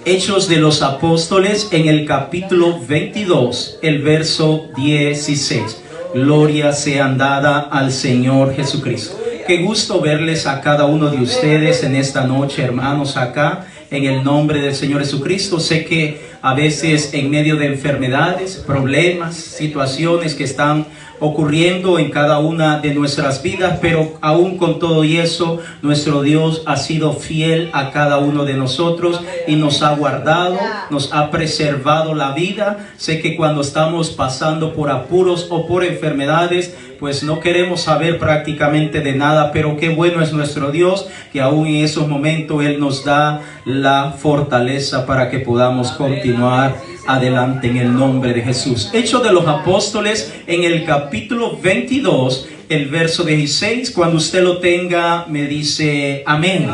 Hechos de los Apóstoles en el capítulo 22, el verso 16. Gloria sean dada al Señor Jesucristo. Qué gusto verles a cada uno de ustedes en esta noche, hermanos, acá en el nombre del Señor Jesucristo. Sé que a veces en medio de enfermedades, problemas, situaciones que están ocurriendo en cada una de nuestras vidas, pero aún con todo y eso, nuestro Dios ha sido fiel a cada uno de nosotros y nos ha guardado, nos ha preservado la vida. Sé que cuando estamos pasando por apuros o por enfermedades, pues no queremos saber prácticamente de nada, pero qué bueno es nuestro Dios, que aún en esos momentos Él nos da la fortaleza para que podamos continuar adelante en el nombre de Jesús. Hechos de los Apóstoles en el capítulo 22, el verso 16. Cuando usted lo tenga, me dice amén.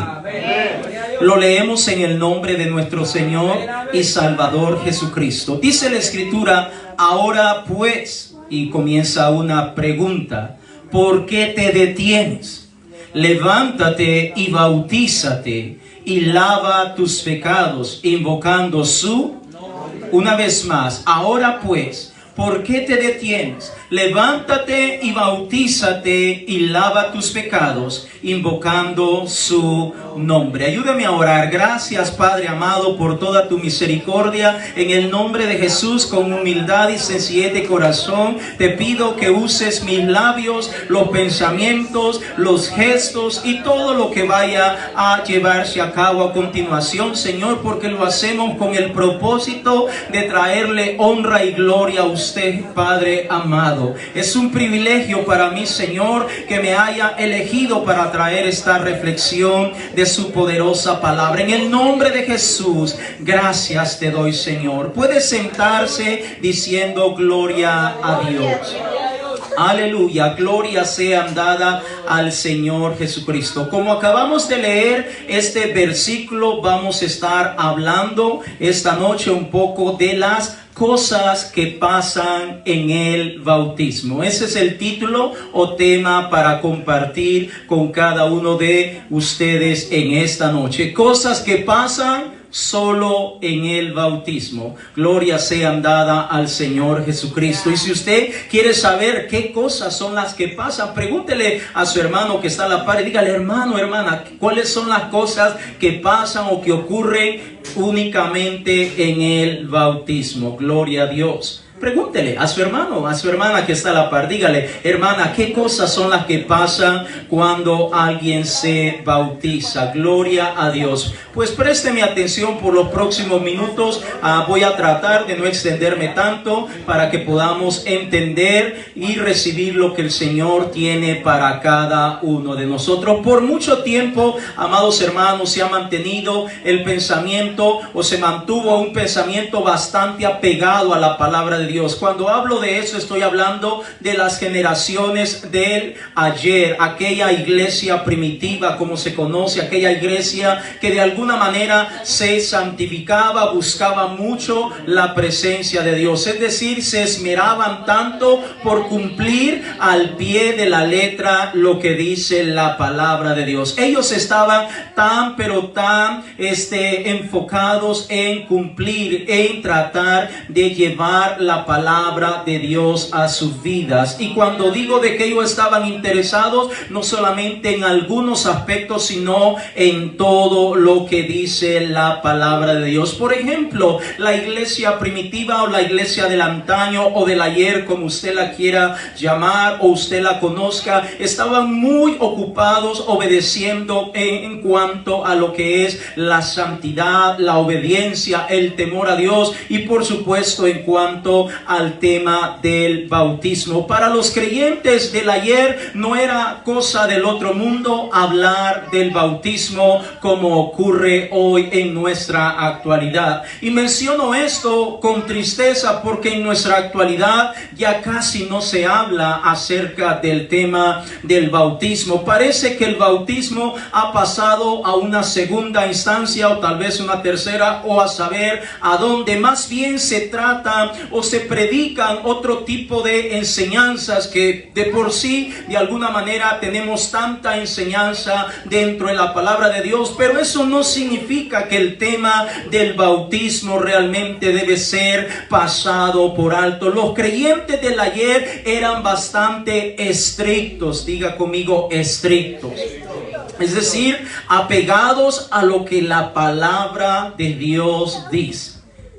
Lo leemos en el nombre de nuestro Señor y Salvador Jesucristo. Dice la Escritura: ahora pues, y comienza una pregunta: ¿por qué te detienes? Levántate y bautízate y lava tus pecados, invocando su... Una vez más, ahora pues, ¿por qué te detienes? Levántate y bautízate y lava tus pecados, invocando su nombre. Ayúdame a orar. Gracias, Padre amado, por toda tu misericordia. En el nombre de Jesús, con humildad y sencillez de corazón, te pido que uses mis labios, los pensamientos, los gestos y todo lo que vaya a llevarse a cabo a continuación, Señor, porque lo hacemos con el propósito de traerle honra y gloria a usted, Padre amado. Es un privilegio para mí, Señor, que me haya elegido para traer esta reflexión de su poderosa palabra. En el nombre de Jesús, gracias te doy, Señor. Puede sentarse diciendo gloria a Dios. Aleluya, gloria sea dada al Señor Jesucristo. Como acabamos de leer este versículo, vamos a estar hablando esta noche un poco de las cosas que pasan en el bautismo. Ese es el título o tema para compartir con cada uno de ustedes en esta noche. Cosas que pasan solo en el bautismo. Gloria sea dada al Señor Jesucristo. Y si usted quiere saber qué cosas son las que pasan, pregúntele a su hermano que está a la par y dígale: hermano, hermana, ¿cuáles son las cosas que pasan o que ocurren únicamente en el bautismo? Gloria a Dios. Pregúntele a su hermano, a su hermana que está a la par. Dígale: hermana, ¿qué cosas son las que pasan cuando alguien se bautiza? Gloria a Dios. Pues présteme atención por los próximos minutos. Voy a tratar de no extenderme tanto para que podamos entender y recibir lo que el Señor tiene para cada uno de nosotros. Por mucho tiempo, amados hermanos, se ha mantenido el pensamiento, o se mantuvo un pensamiento bastante apegado a la palabra de Dios. Cuando hablo de eso, estoy hablando de las generaciones del ayer, aquella iglesia primitiva, como se conoce, aquella iglesia que de alguna manera se santificaba, buscaba mucho la presencia de Dios, es decir, se esmeraban tanto por cumplir al pie de la letra lo que dice la palabra de Dios. Ellos estaban tan enfocados en cumplir, en tratar de llevar la palabra de Dios a sus vidas. Y cuando digo de que ellos estaban interesados, no solamente en algunos aspectos, sino en todo lo que dice la palabra de Dios. Por ejemplo, la iglesia primitiva o la iglesia del antaño o del ayer, como usted la quiera llamar o usted la conozca, estaban muy ocupados obedeciendo en cuanto a lo que es la santidad, la obediencia, el temor a Dios, y por supuesto en cuanto al tema del bautismo. Para los creyentes del ayer no era cosa del otro mundo hablar del bautismo como ocurre hoy en nuestra actualidad. Y menciono esto con tristeza porque en nuestra actualidad ya casi no se habla acerca del tema del bautismo. Parece que el bautismo ha pasado a una segunda instancia o tal vez una tercera, o a saber a dónde. Más bien se trata o se se predican otro tipo de enseñanzas que de por sí, de alguna manera, tenemos tanta enseñanza dentro de la palabra de Dios, pero eso no significa que el tema del bautismo realmente debe ser pasado por alto. Los creyentes del ayer eran bastante estrictos, diga conmigo, estrictos. Es decir, apegados a lo que la palabra de Dios dice.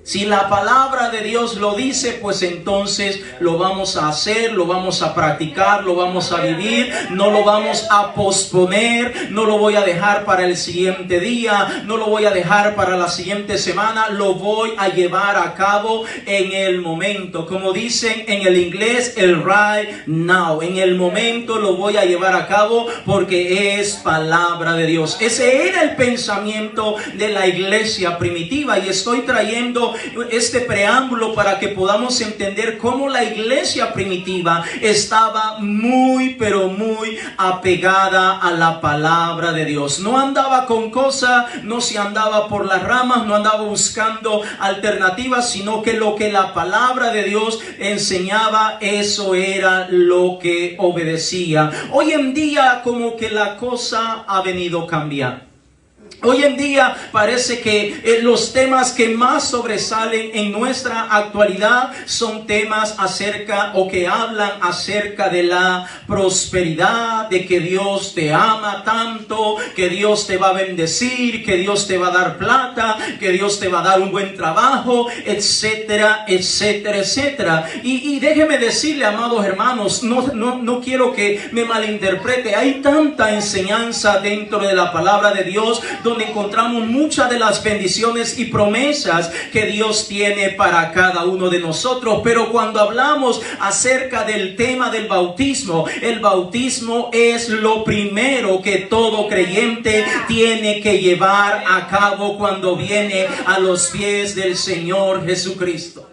Si la palabra de Dios lo dice, pues entonces lo vamos a hacer, lo vamos a practicar, lo vamos a vivir, no lo vamos a posponer, no lo voy a dejar para el siguiente día, no lo voy a dejar para la siguiente semana, lo voy a llevar a cabo en el momento. Como dicen en el inglés, el right now, en el momento lo voy a llevar a cabo porque es palabra de Dios. Ese era el pensamiento de la iglesia primitiva, y estoy trayendo este preámbulo para que podamos entender cómo la iglesia primitiva estaba muy, pero muy apegada a la palabra de Dios. No andaba con cosas, no se andaba por las ramas, no andaba buscando alternativas, sino que lo que la palabra de Dios enseñaba, eso era lo que obedecía. Hoy en día como que la cosa ha venido cambiando. Hoy en día parece que los temas que más sobresalen en nuestra actualidad son temas acerca o que hablan acerca de la prosperidad, de que Dios te ama tanto, que Dios te va a bendecir, que Dios te va a dar plata, que Dios te va a dar un buen trabajo, etcétera, etcétera, etcétera. Y déjeme decirle, amados hermanos, no quiero que me malinterprete. Hay tanta enseñanza dentro de la palabra de Dios donde encontramos muchas de las bendiciones y promesas que Dios tiene para cada uno de nosotros. Pero cuando hablamos acerca del tema del bautismo, el bautismo es lo primero que todo creyente tiene que llevar a cabo cuando viene a los pies del Señor Jesucristo.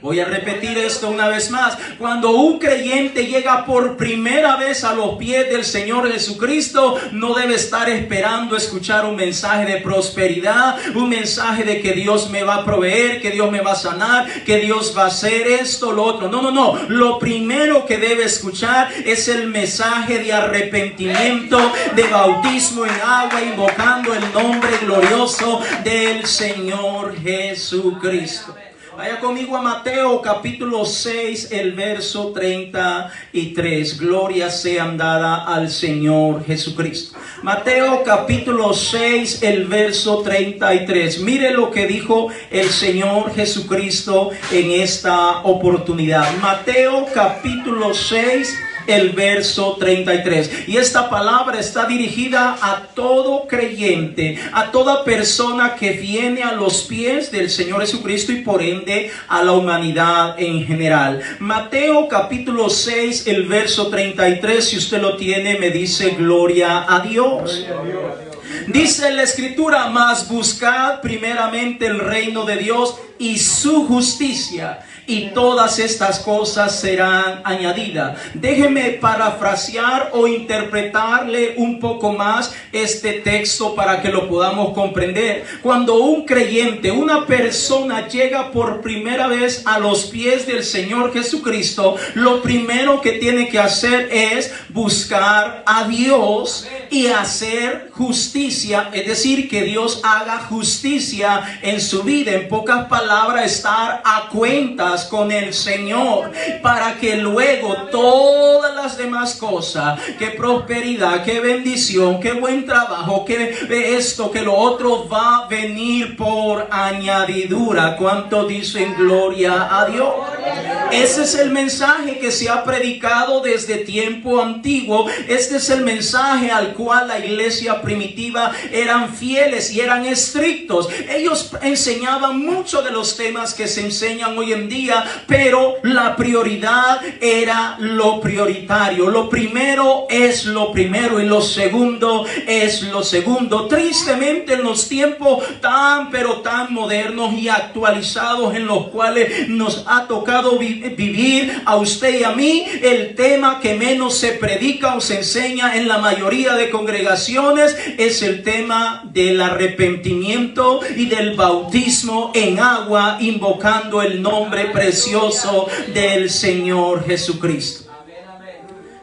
Voy a repetir esto una vez más. Cuando un creyente llega por primera vez a los pies del Señor Jesucristo, no debe estar esperando escuchar un mensaje de prosperidad, un mensaje de que Dios me va a proveer, que Dios me va a sanar, que Dios va a hacer esto, lo otro. No. Lo primero que debe escuchar es el mensaje de arrepentimiento, de bautismo en agua, invocando el nombre glorioso del Señor Jesucristo. Vaya conmigo a Mateo capítulo 6, el verso 33. Gloria sea dada al Señor Jesucristo. Mateo capítulo 6, el verso 33. Mire lo que dijo el Señor Jesucristo en esta oportunidad. Mateo capítulo 6, el verso 33. Y esta palabra está dirigida a todo creyente, a toda persona que viene a los pies del Señor Jesucristo y por ende a la humanidad en general. Mateo capítulo 6, el verso 33. Si usted lo tiene, me dice gloria a Dios. Gloria a Dios. Dice la Escritura: mas buscad primeramente el reino de Dios y su justicia, y todas estas cosas serán añadidas. Déjeme parafrasear o interpretarle un poco más este texto para que lo podamos comprender. Cuando un creyente, una persona llega por primera vez a los pies del Señor Jesucristo, lo primero que tiene que hacer es buscar a Dios y hacer justicia, es decir, que Dios haga justicia en su vida. En pocas palabras, estar a cuentas con el Señor, para que luego todas las demás cosas, que prosperidad, que bendición, que buen trabajo, que esto, que lo otro, va a venir por añadidura. ¿Cuánto dicen gloria a Dios? Ese es el mensaje que se ha predicado desde tiempo antiguo. Este es el mensaje al cual la iglesia primitiva eran fieles y eran estrictos. Ellos enseñaban mucho de los temas que se enseñan hoy en día, pero la prioridad era lo prioritario. Lo primero es lo primero y lo segundo es lo segundo. Tristemente, en los tiempos tan pero tan modernos y actualizados en los cuales nos ha tocado vivir a usted y a mí, el tema que menos se predica o se enseña en la mayoría de congregaciones es el tema del arrepentimiento y del bautismo en agua, invocando el nombre precioso del Señor Jesucristo.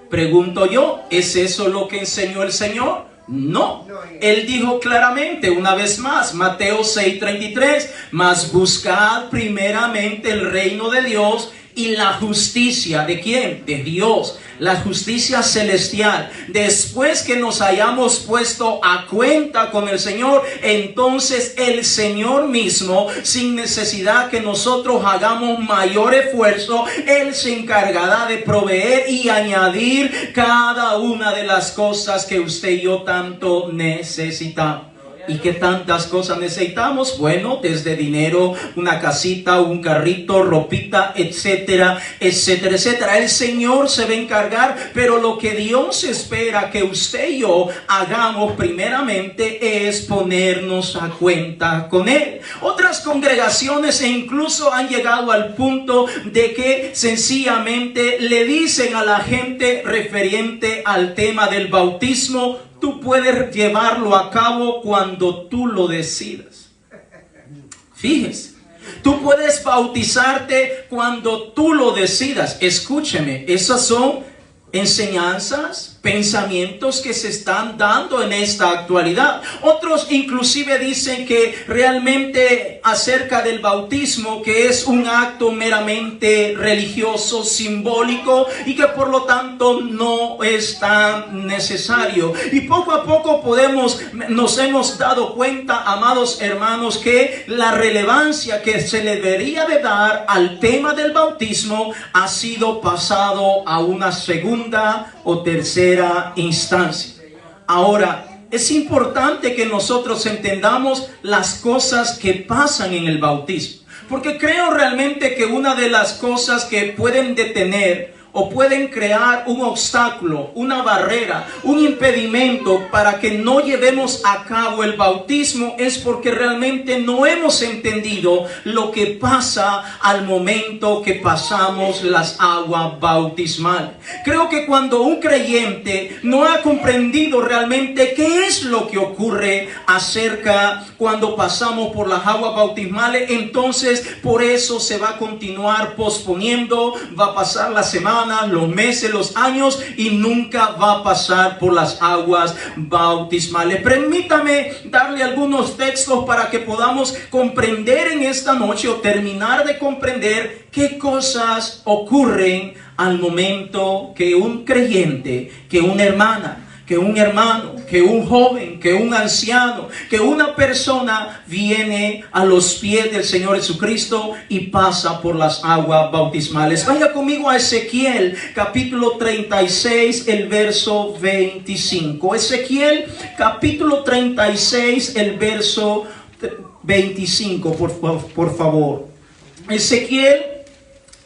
Pregunto yo, ¿es eso lo que enseñó el Señor? No, Él dijo claramente, una vez más, Mateo 6:33, mas buscad primeramente el reino de Dios y la justicia. ¿De quién? De Dios. La justicia celestial. Después que nos hayamos puesto a cuenta con el Señor, entonces el Señor mismo, sin necesidad que nosotros hagamos mayor esfuerzo, Él se encargará de proveer y añadir cada una de las cosas que usted y yo tanto necesitamos. ¿Y qué tantas cosas necesitamos? Bueno, desde dinero, una casita, un carrito, ropita, etcétera, etcétera, etcétera. El Señor se va a encargar, pero lo que Dios espera que usted y yo hagamos primeramente es ponernos a cuenta con Él. Otras congregaciones incluso han llegado al punto de que sencillamente le dicen a la gente referente al tema del bautismo: tú puedes llevarlo a cabo cuando tú lo decidas. Fíjese, tú puedes bautizarte cuando tú lo decidas. Escúcheme, esas son enseñanzas, pensamientos que se están dando en esta actualidad. Otros inclusive dicen que realmente acerca del bautismo, que es un acto meramente religioso, simbólico, y que por lo tanto no es tan necesario. Y poco a poco nos hemos dado cuenta, amados hermanos, que la relevancia que se le debería de dar al tema del bautismo ha sido pasado a una segunda o tercera instancia. Ahora, es importante que nosotros entendamos las cosas que pasan en el bautismo, porque creo realmente que una de las cosas que pueden detener o pueden crear un obstáculo, una barrera, un impedimento para que no llevemos a cabo el bautismo es porque realmente no hemos entendido lo que pasa al momento que pasamos las aguas bautismales. Creo que cuando un creyente no ha comprendido realmente qué es lo que ocurre acerca cuando pasamos por las aguas bautismales, entonces por eso se va a continuar posponiendo, va a pasar la semana, los meses, los años, y nunca va a pasar por las aguas bautismales. Permítame darle algunos textos para que podamos comprender en esta noche, o terminar de comprender qué cosas ocurren al momento que un creyente, que una hermana, que un hermano, que un joven, que un anciano, que una persona viene a los pies del Señor Jesucristo y pasa por las aguas bautismales. Vaya conmigo a Ezequiel, capítulo 36, el verso 25. Ezequiel, capítulo 36, el verso 25, por favor. Ezequiel,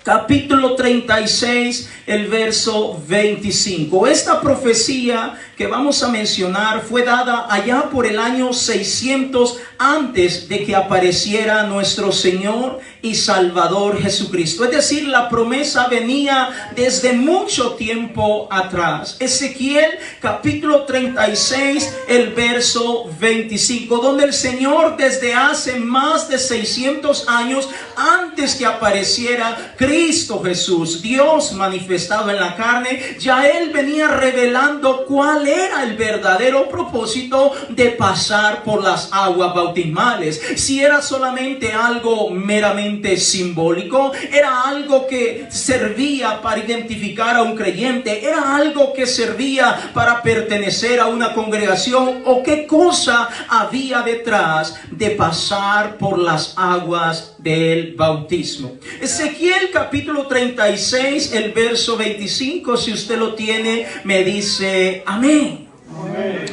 capítulo 36, el verso 25. Esta profecía que vamos a mencionar fue dada allá por el año 600 antes de que apareciera nuestro Señor y Salvador Jesucristo. Es decir, la promesa venía desde mucho tiempo atrás. Ezequiel capítulo 36, el verso 25, donde el Señor desde hace más de 600 años antes que apareciera Cristo Jesús, Dios manifestado en la carne, ya Él venía revelando cuál era el verdadero propósito de pasar por las aguas bautismales. Si era solamente algo meramente simbólico, era algo que servía para identificar a un creyente, era algo que servía para pertenecer a una congregación, o qué cosa había detrás de pasar por las aguas del bautismo. Ezequiel capítulo 36, el verso 25, si usted lo tiene, me dice amén. Amén.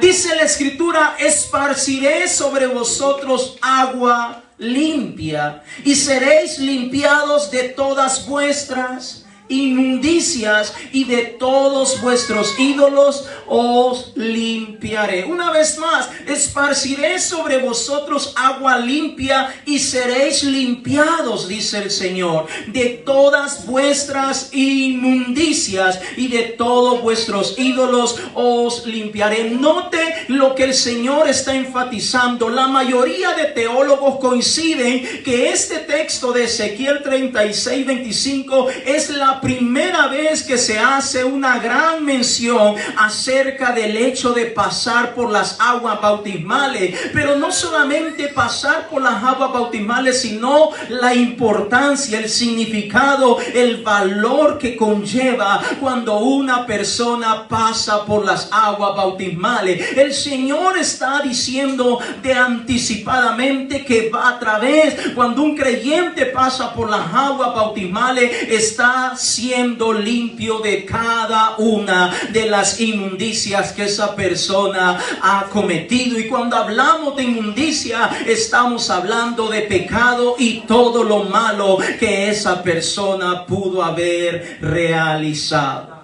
Dice la escritura: esparciré sobre vosotros agua limpia, y seréis limpiados de todas vuestras inmundicias y de todos vuestros ídolos os limpiaré. Una vez más, esparciré sobre vosotros agua limpia y seréis limpiados, dice el Señor, de todas vuestras inmundicias y de todos vuestros ídolos os limpiaré. Note lo que el Señor está enfatizando. La mayoría de teólogos coinciden que este texto de Ezequiel 36:25 es la primera vez que se hace una gran mención acerca del hecho de pasar por las aguas bautismales, pero no solamente pasar por las aguas bautismales, sino la importancia, el significado, el valor que conlleva cuando una persona pasa por las aguas bautismales. El Señor está diciendo de anticipadamente que va a través, cuando un creyente pasa por las aguas bautismales, está siendo limpio de cada una de las inmundicias que esa persona ha cometido. Y cuando hablamos de inmundicia, estamos hablando de pecado y todo lo malo que esa persona pudo haber realizado.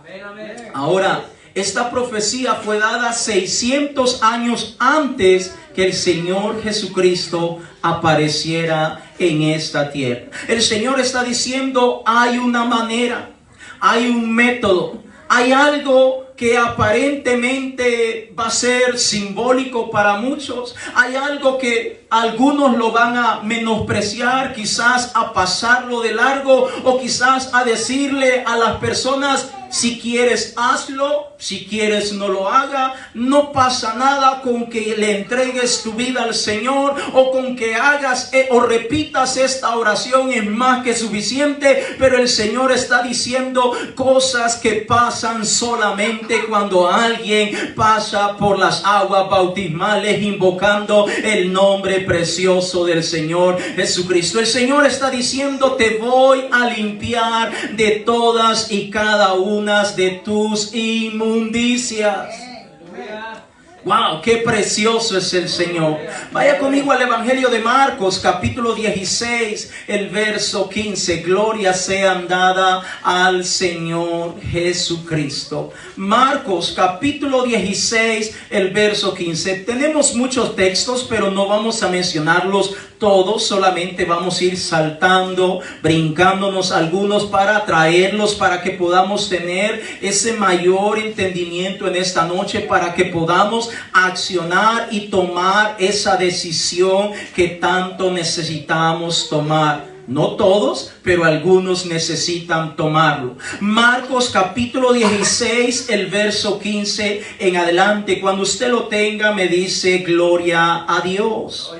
Ahora, esta profecía fue dada 600 años antes que el Señor Jesucristo apareciera en esta tierra. El Señor está diciendo, hay una manera, hay un método, hay algo que aparentemente va a ser simbólico para muchos. Hay algo que algunos lo van a menospreciar, quizás a pasarlo de largo, o quizás a decirle a las personas, si quieres hazlo, si quieres no lo haga. No pasa nada con que le entregues tu vida al Señor, o con que hagas o repitas esta oración, es más que suficiente. Pero el Señor está diciendo cosas que pasan solamente cuando alguien pasa por las aguas bautismales invocando el nombre precioso del Señor Jesucristo. El Señor está diciendo, te voy a limpiar de todas y cada una de tus inmundicias. Wow, qué precioso es el Señor. Vaya conmigo al Evangelio de Marcos, capítulo 16, el verso 15. Gloria sea dada al Señor Jesucristo. Marcos, capítulo 16, el verso 15. Tenemos muchos textos, pero no vamos a mencionarlos todos. Solamente vamos a ir saltando, brincándonos algunos para traerlos, para que podamos tener ese mayor entendimiento en esta noche, para que podamos accionar y tomar esa decisión que tanto necesitamos tomar. No todos, pero algunos necesitan tomarlo. Marcos capítulo 16, el verso 15 en adelante. Cuando usted lo tenga, me dice gloria a Dios.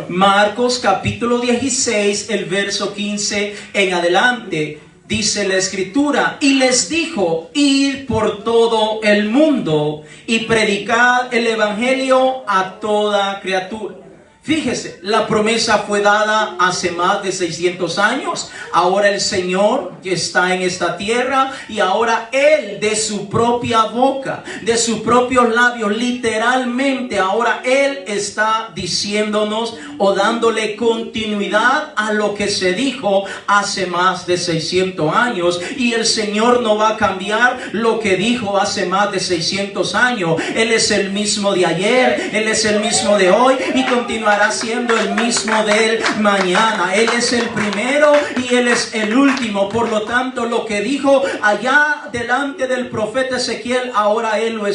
Marcos capítulo 16, el verso 15 en adelante. Dice la Escritura, y les dijo, id por todo el mundo y predicad el Evangelio a toda criatura. Fíjese, la promesa fue dada hace más de 600 años. Ahora el Señor está en esta tierra y ahora Él, de su propia boca, de sus propios labios, literalmente ahora Él está diciéndonos o dándole continuidad a lo que se dijo hace más de 600 años. Y el Señor no va a cambiar lo que dijo hace más de 600 años. Él es el mismo de ayer, Él es el mismo de hoy y continuará siendo el mismo del mañana. Él es el primero y Él es el último. Por lo tanto, lo que dijo allá delante del profeta Ezequiel, ahora Él lo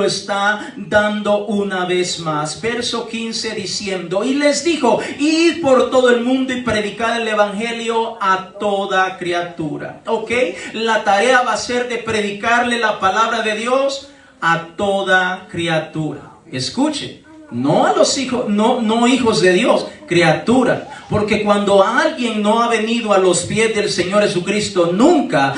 está dando una vez más. Verso 15 diciendo, y les dijo, id por todo el mundo y predicad el Evangelio a toda criatura. Ok, la tarea va a ser de predicarle la palabra de Dios a toda criatura. Escuche. No a los hijos, no hijos de Dios, criatura. Porque cuando alguien no ha venido a los pies del Señor Jesucristo, nunca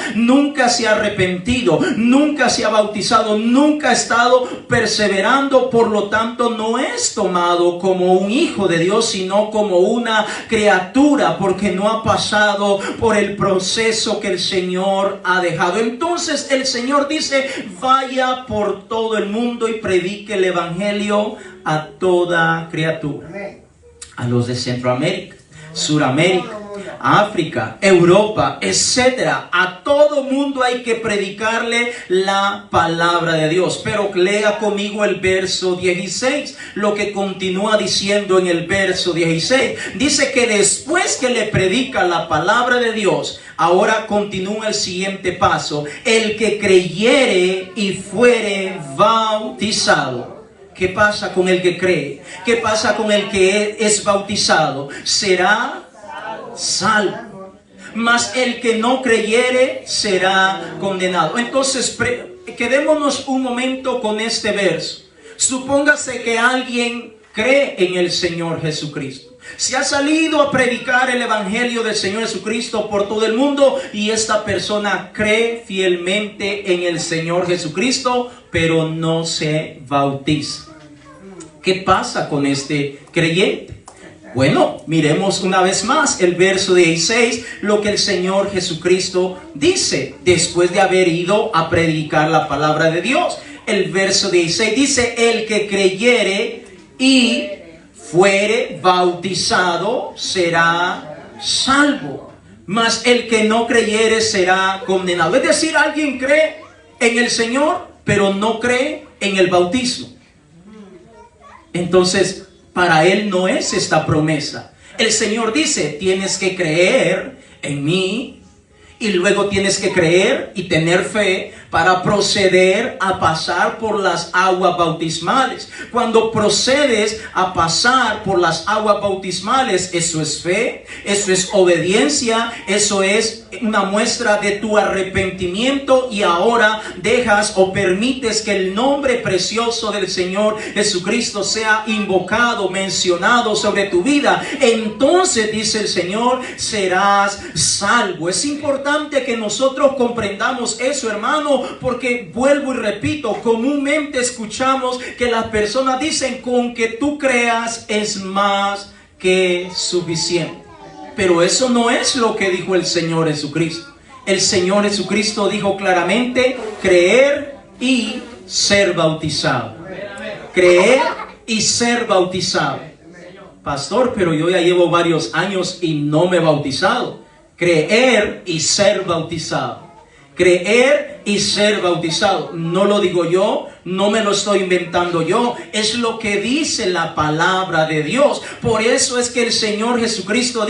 se ha arrepentido, nunca se ha bautizado, nunca ha estado perseverando, por lo tanto no es tomado como un hijo de Dios, sino como una criatura, porque no ha pasado por el proceso que el Señor ha dejado. Entonces el Señor dice, vaya por todo el mundo y predique el Evangelio a toda criatura. A los de Centroamérica, Suramérica, África, Europa, etcétera. A todo mundo hay que predicarle la palabra de Dios. Pero lea conmigo el verso 16, lo que continúa diciendo en el verso 16. Dice que después que le predica la palabra de Dios, ahora continúa el siguiente paso: el que creyere y fuere bautizado. ¿Qué pasa con el que cree? ¿Qué pasa con el que es bautizado? Será salvo. Mas el que no creyere será condenado. Entonces, quedémonos un momento con este verso. Supóngase que alguien cree en el Señor Jesucristo. Se ha salido a predicar el evangelio del Señor Jesucristo por todo el mundo y esta persona cree fielmente en el Señor Jesucristo, pero no se bautiza. ¿Qué pasa con este creyente? Bueno, miremos una vez más el verso 16, lo que el Señor Jesucristo dice después de haber ido a predicar la palabra de Dios. El verso 16 dice: el que creyere y fuere bautizado será salvo, mas el que no creyere será condenado. Es decir, alguien cree en el Señor, pero no cree en el bautismo. Entonces, para él no es esta promesa. El Señor dice: tienes que creer en mí y luego tienes que creer y tener fe para proceder a pasar por las aguas bautismales. Cuando procedes a pasar por las aguas bautismales, eso es fe, eso es obediencia, eso es una muestra de tu arrepentimiento, y ahora dejas o permites que el nombre precioso del Señor Jesucristo sea invocado, mencionado sobre tu vida. Entonces, dice el Señor, serás salvo. Es importante que nosotros comprendamos eso, hermano, porque vuelvo y repito, comúnmente escuchamos que las personas dicen: con que tú creas es más que suficiente. Pero eso no es lo que dijo el Señor Jesucristo. El Señor Jesucristo dijo claramente: creer y ser bautizado. Creer y ser bautizado. Pastor, pero yo ya llevo varios años y no me he bautizado. Creer y ser bautizado. Creer y ser bautizado. No lo digo yo, no me lo estoy inventando yo, es lo que dice la palabra de Dios. Por eso es que el Señor Jesucristo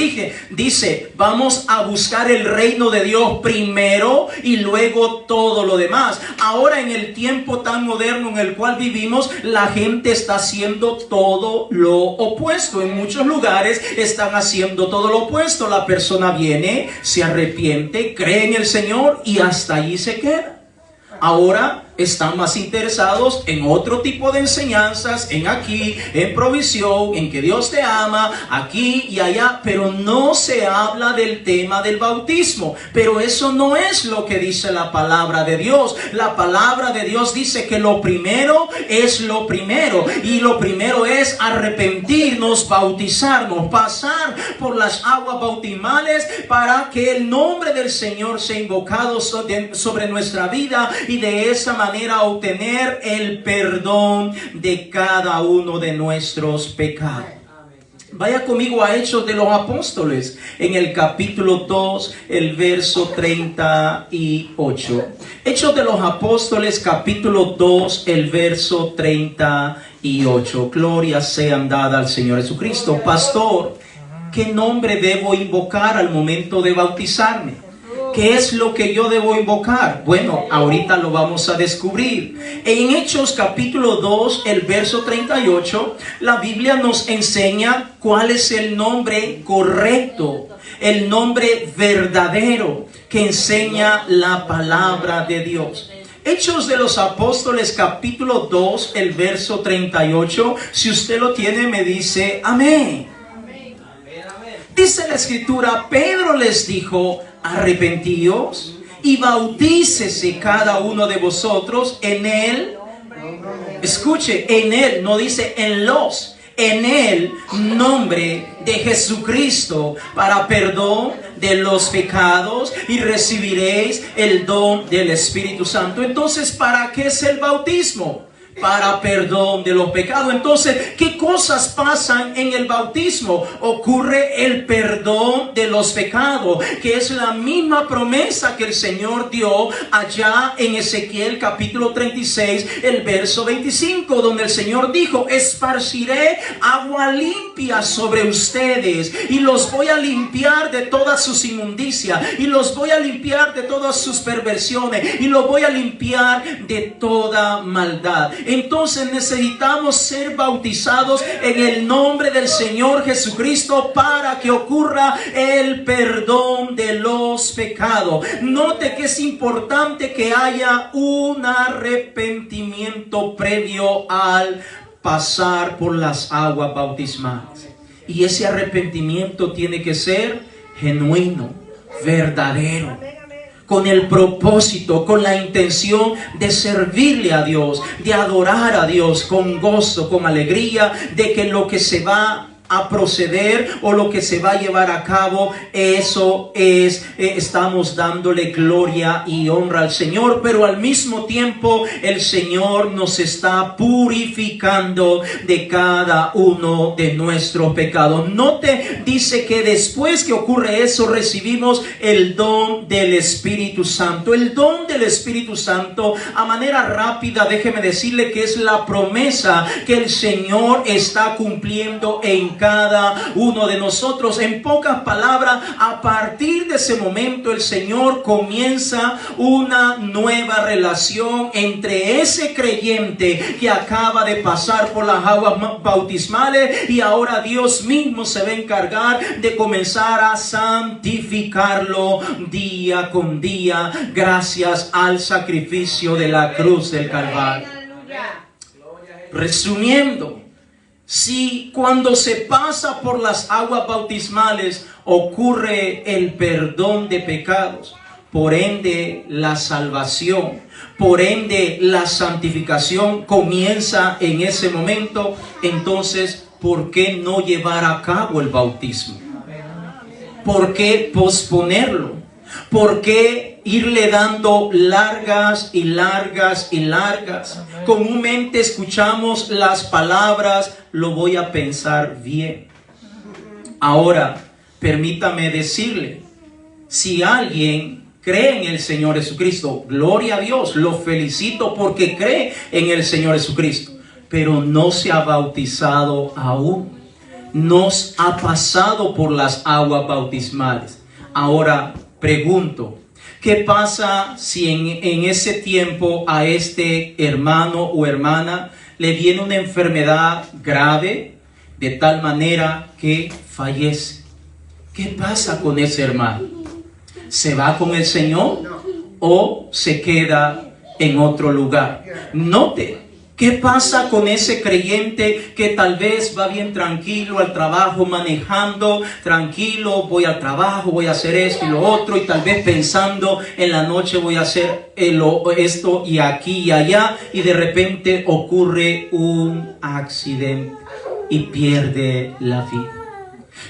dice: vamos a buscar el reino de Dios primero y luego todo lo demás. Ahora, en el tiempo tan moderno en el cual vivimos, la gente está haciendo todo lo opuesto. En muchos lugares están haciendo todo lo opuesto. La persona viene, se arrepiente, cree en el Señor y hasta allí se queda. Ahora están más interesados en otro tipo de enseñanzas, en aquí, en provisión, en que Dios te ama, aquí y allá, pero no se habla del tema del bautismo. Pero eso no es lo que dice la palabra de Dios. La palabra de Dios dice que lo primero es lo primero, y lo primero es arrepentirnos, bautizarnos, pasar por las aguas bautismales para que el nombre del Señor sea invocado sobre nuestra vida, y de esa manera obtener el perdón de cada uno de nuestros pecados. Vaya conmigo a Hechos de los Apóstoles, en el capítulo 2, el verso 38. Hechos de los Apóstoles, capítulo 2, el verso 38. Gloria sean dadas al Señor Jesucristo. Pastor, ¿qué nombre debo invocar al momento de bautizarme? ¿Qué es lo que yo debo invocar? Bueno, ahorita lo vamos a descubrir. En Hechos capítulo 2, el verso 38, la Biblia nos enseña cuál es el nombre correcto, el nombre verdadero que enseña la palabra de Dios. Hechos de los Apóstoles capítulo 2, el verso 38. Si usted lo tiene, me dice amén. Dice la Escritura: Pedro les dijo: arrepentíos y bautícese cada uno de vosotros en él. Escuche, en él, no dice en los, en el nombre de Jesucristo, para perdón de los pecados, y recibiréis el don del Espíritu Santo. Entonces, ¿para qué es el bautismo? para perdón de los pecados. Entonces, ¿qué cosas pasan en el bautismo? Ocurre el perdón de los pecados, que es la misma promesa que el Señor dio allá en Ezequiel capítulo 36, el verso 25, donde el Señor dijo: esparciré agua limpia sobre ustedes y los voy a limpiar de todas sus inmundicias, y los voy a limpiar de todas sus perversiones, y los voy a limpiar de toda maldad. Entonces necesitamos ser bautizados en el nombre del Señor Jesucristo para que ocurra el perdón de los pecados. Note que es importante que haya un arrepentimiento previo al pasar por las aguas bautismales. Y ese arrepentimiento tiene que ser genuino, verdadero, con el propósito, con la intención de servirle a Dios, de adorar a Dios con gozo, con alegría, de que lo que se va a proceder o lo que se va a llevar a cabo, eso es, estamos dándole gloria y honra al Señor, pero al mismo tiempo el Señor nos está purificando de cada uno de nuestros pecados. Note, dice que después que ocurre eso, recibimos el don del Espíritu Santo. El don del Espíritu Santo, a manera rápida, déjeme decirle que es la promesa que el Señor está cumpliendo en cada uno de nosotros. En pocas palabras, a partir de ese momento el Señor comienza una nueva relación entre ese creyente que acaba de pasar por las aguas bautismales, y ahora Dios mismo se va a encargar de comenzar a santificarlo día con día, gracias al sacrificio de la cruz del Calvario. Resumiendo, si cuando se pasa por las aguas bautismales ocurre el perdón de pecados, por ende la salvación, por ende la santificación comienza en ese momento, entonces ¿por qué no llevar a cabo el bautismo? ¿Por qué posponerlo? ¿Por qué irle dando largas y largas y largas? Comúnmente escuchamos las palabras: lo voy a pensar bien. Ahora, permítame decirle, si alguien cree en el Señor Jesucristo, gloria a Dios, lo felicito porque cree en el Señor Jesucristo, pero no se ha bautizado aún, no ha pasado por las aguas bautismales. Ahora, pregunto, ¿qué pasa si en ese tiempo a este hermano o hermana le viene una enfermedad grave de tal manera que fallece? ¿Qué pasa con ese hermano? ¿Se va con el Señor o se queda en otro lugar? Note, ¿qué pasa con ese creyente que tal vez va bien tranquilo al trabajo, manejando tranquilo, voy al trabajo, voy a hacer esto y lo otro, y tal vez pensando en la noche voy a hacer esto y aquí y allá, y de repente ocurre un accidente y pierde la vida?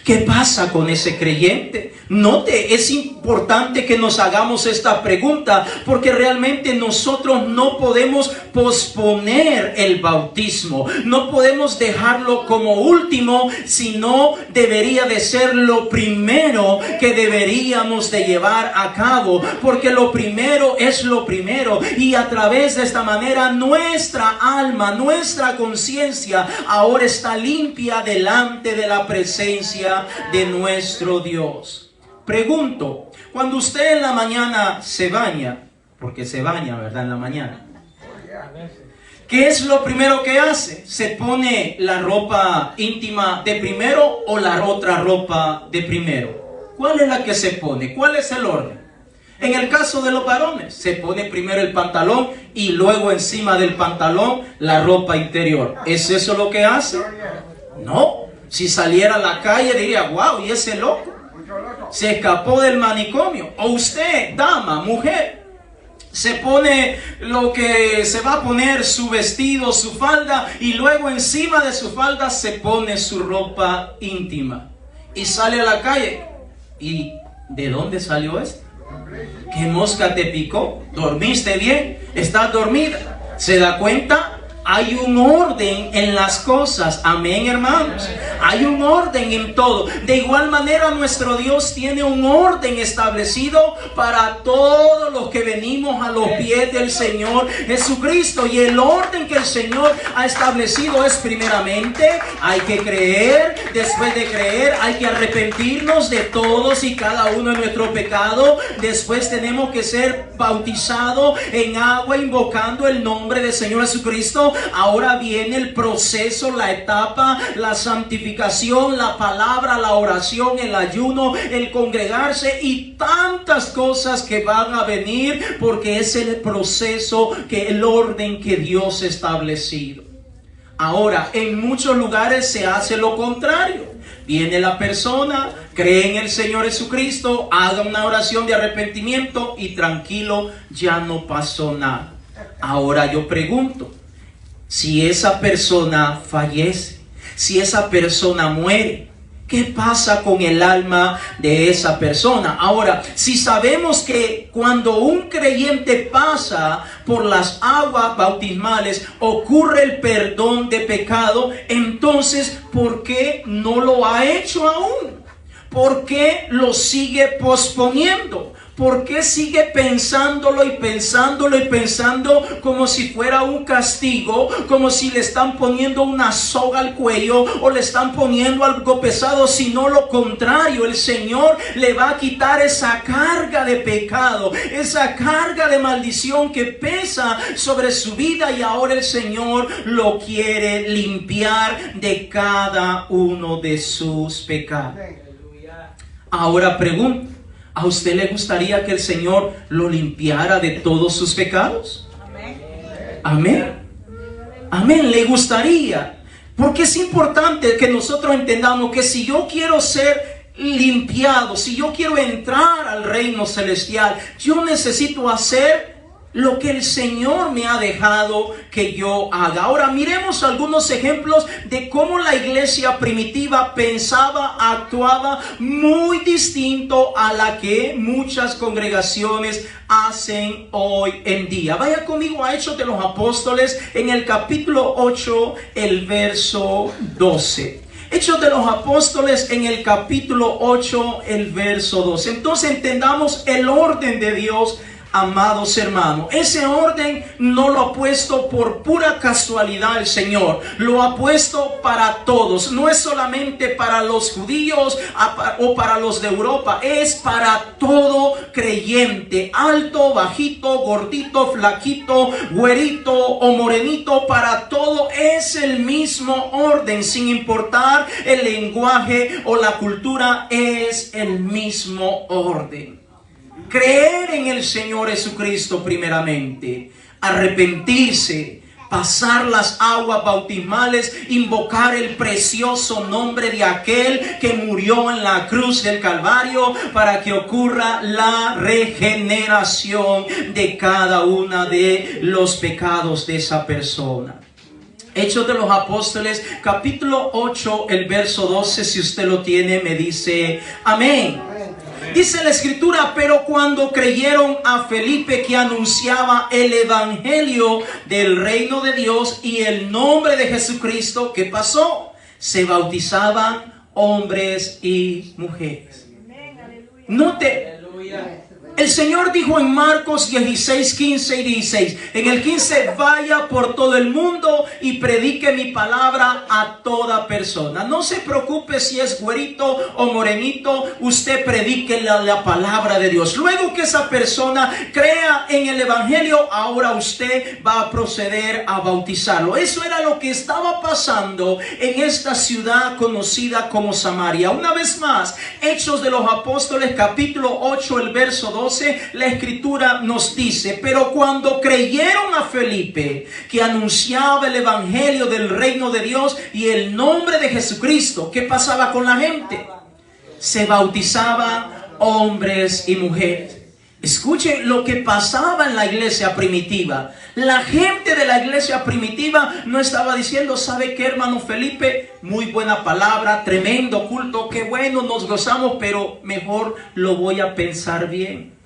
¿Qué pasa con ese creyente? Note, es importante que nos hagamos esta pregunta, porque realmente nosotros no podemos posponer el bautismo, no podemos dejarlo como último, sino debería de ser lo primero que deberíamos de llevar a cabo, porque lo primero es lo primero, y a través de esta manera nuestra alma, nuestra conciencia ahora está limpia delante de la presencia de nuestro Dios. Pregunto, cuando usted en la mañana se baña, porque se baña, ¿verdad? En la mañana, ¿qué es lo primero que hace? ¿Se pone la ropa íntima de primero o la otra ropa de primero? ¿Cuál es la que se pone? ¿Cuál es el orden? En el caso de los varones, se pone primero el pantalón y luego encima del pantalón la ropa interior. ¿Es eso lo que hace? No. Si saliera a la calle diría: wow, ¿y ese loco? Se escapó del manicomio. O usted, dama, mujer, se pone lo que se va a poner, su vestido, su falda, y luego encima de su falda se pone su ropa íntima y sale a la calle. ¿Y de dónde salió esto? ¿Qué mosca te picó? ¿Dormiste bien? ¿Estás dormida? ¿Se da cuenta? hay un orden en las cosas. Amén, hermanos. Hay un orden en todo. De igual manera, nuestro Dios tiene un orden establecido para todos los que venimos a los pies del Señor Jesucristo. Y el orden que el Señor ha establecido es: primeramente hay que creer. Después de creer hay que arrepentirnos de todos y cada uno de nuestros pecados. Después tenemos que ser bautizados en agua, invocando el nombre del Señor Jesucristo. Ahora viene el proceso, la etapa, la santificación, la palabra, la oración, el ayuno, el congregarse y tantas cosas que van a venir, porque es el proceso, el orden que Dios ha establecido. Ahora, en muchos lugares se hace lo contrario. Viene la persona, cree en el Señor Jesucristo, haga una oración de arrepentimiento y tranquilo, ya no pasó nada. Ahora yo pregunto, si esa persona fallece, si esa persona muere, ¿qué pasa con el alma de esa persona? Ahora, si sabemos que cuando un creyente pasa por las aguas bautismales ocurre el perdón de pecado, entonces, ¿por qué no lo ha hecho aún? ¿Por qué lo sigue posponiendo? ¿Por qué sigue pensándolo y pensándolo y pensando como si fuera un castigo, como si le están poniendo una soga al cuello o le están poniendo algo pesado? Sino lo contrario, el Señor le va a quitar esa carga de pecado, esa carga de maldición que pesa sobre su vida, y ahora el Señor lo quiere limpiar de cada uno de sus pecados. Ahora pregunto, ¿a usted le gustaría que el Señor lo limpiara de todos sus pecados? Amén. Amén. ¿Le gustaría? Porque es importante que nosotros entendamos que si yo quiero ser limpiado, si yo quiero entrar al reino celestial, yo necesito hacer lo que el Señor me ha dejado que yo haga. Ahora miremos algunos ejemplos de cómo la iglesia primitiva pensaba, actuaba muy distinto a la que muchas congregaciones hacen hoy en día. Vaya conmigo a Hechos de los Apóstoles en el capítulo 8, el verso 12. Hechos de los Apóstoles en el capítulo 8, el verso 12. Entonces entendamos el orden de Dios. Amados hermanos, ese orden no lo ha puesto por pura casualidad el Señor, lo ha puesto para todos. No es solamente para los judíos o para los de Europa, es para todo creyente, alto, bajito, gordito, flaquito, güerito o morenito. Para todo es el mismo orden, sin importar el lenguaje o la cultura, es el mismo orden. Creer en el Señor Jesucristo primeramente, arrepentirse, pasar las aguas bautismales, invocar el precioso nombre de aquel que murió en la cruz del Calvario para que ocurra la regeneración de cada uno de los pecados de esa persona. Hechos de los Apóstoles, capítulo 8, el verso 12, si usted lo tiene, me dice amén. Dice la escritura: pero cuando creyeron a Felipe, que anunciaba el evangelio del reino de Dios y el nombre de Jesucristo, ¿qué pasó? Se bautizaban hombres y mujeres. Note, el Señor dijo en Marcos 16, 15 y 16. En el 15, vaya por todo el mundo y predique mi palabra a toda persona. No se preocupe si es güerito o morenito, usted predique la palabra de Dios. Luego que esa persona crea en el evangelio, ahora usted va a proceder a bautizarlo. Eso era lo que estaba pasando en esta ciudad conocida como Samaria. Una vez más, Hechos de los Apóstoles, capítulo 8, el verso 12. La escritura nos dice: pero cuando creyeron a Felipe, que anunciaba el evangelio del reino de Dios y el nombre de Jesucristo, ¿qué pasaba con la gente? Se bautizaban hombres y mujeres. Escuchen lo que pasaba en la iglesia primitiva. La gente de la iglesia primitiva no estaba diciendo: ¿sabe qué, hermano Felipe? Muy buena palabra, tremendo culto, qué bueno, nos gozamos, pero mejor lo voy a pensar bien.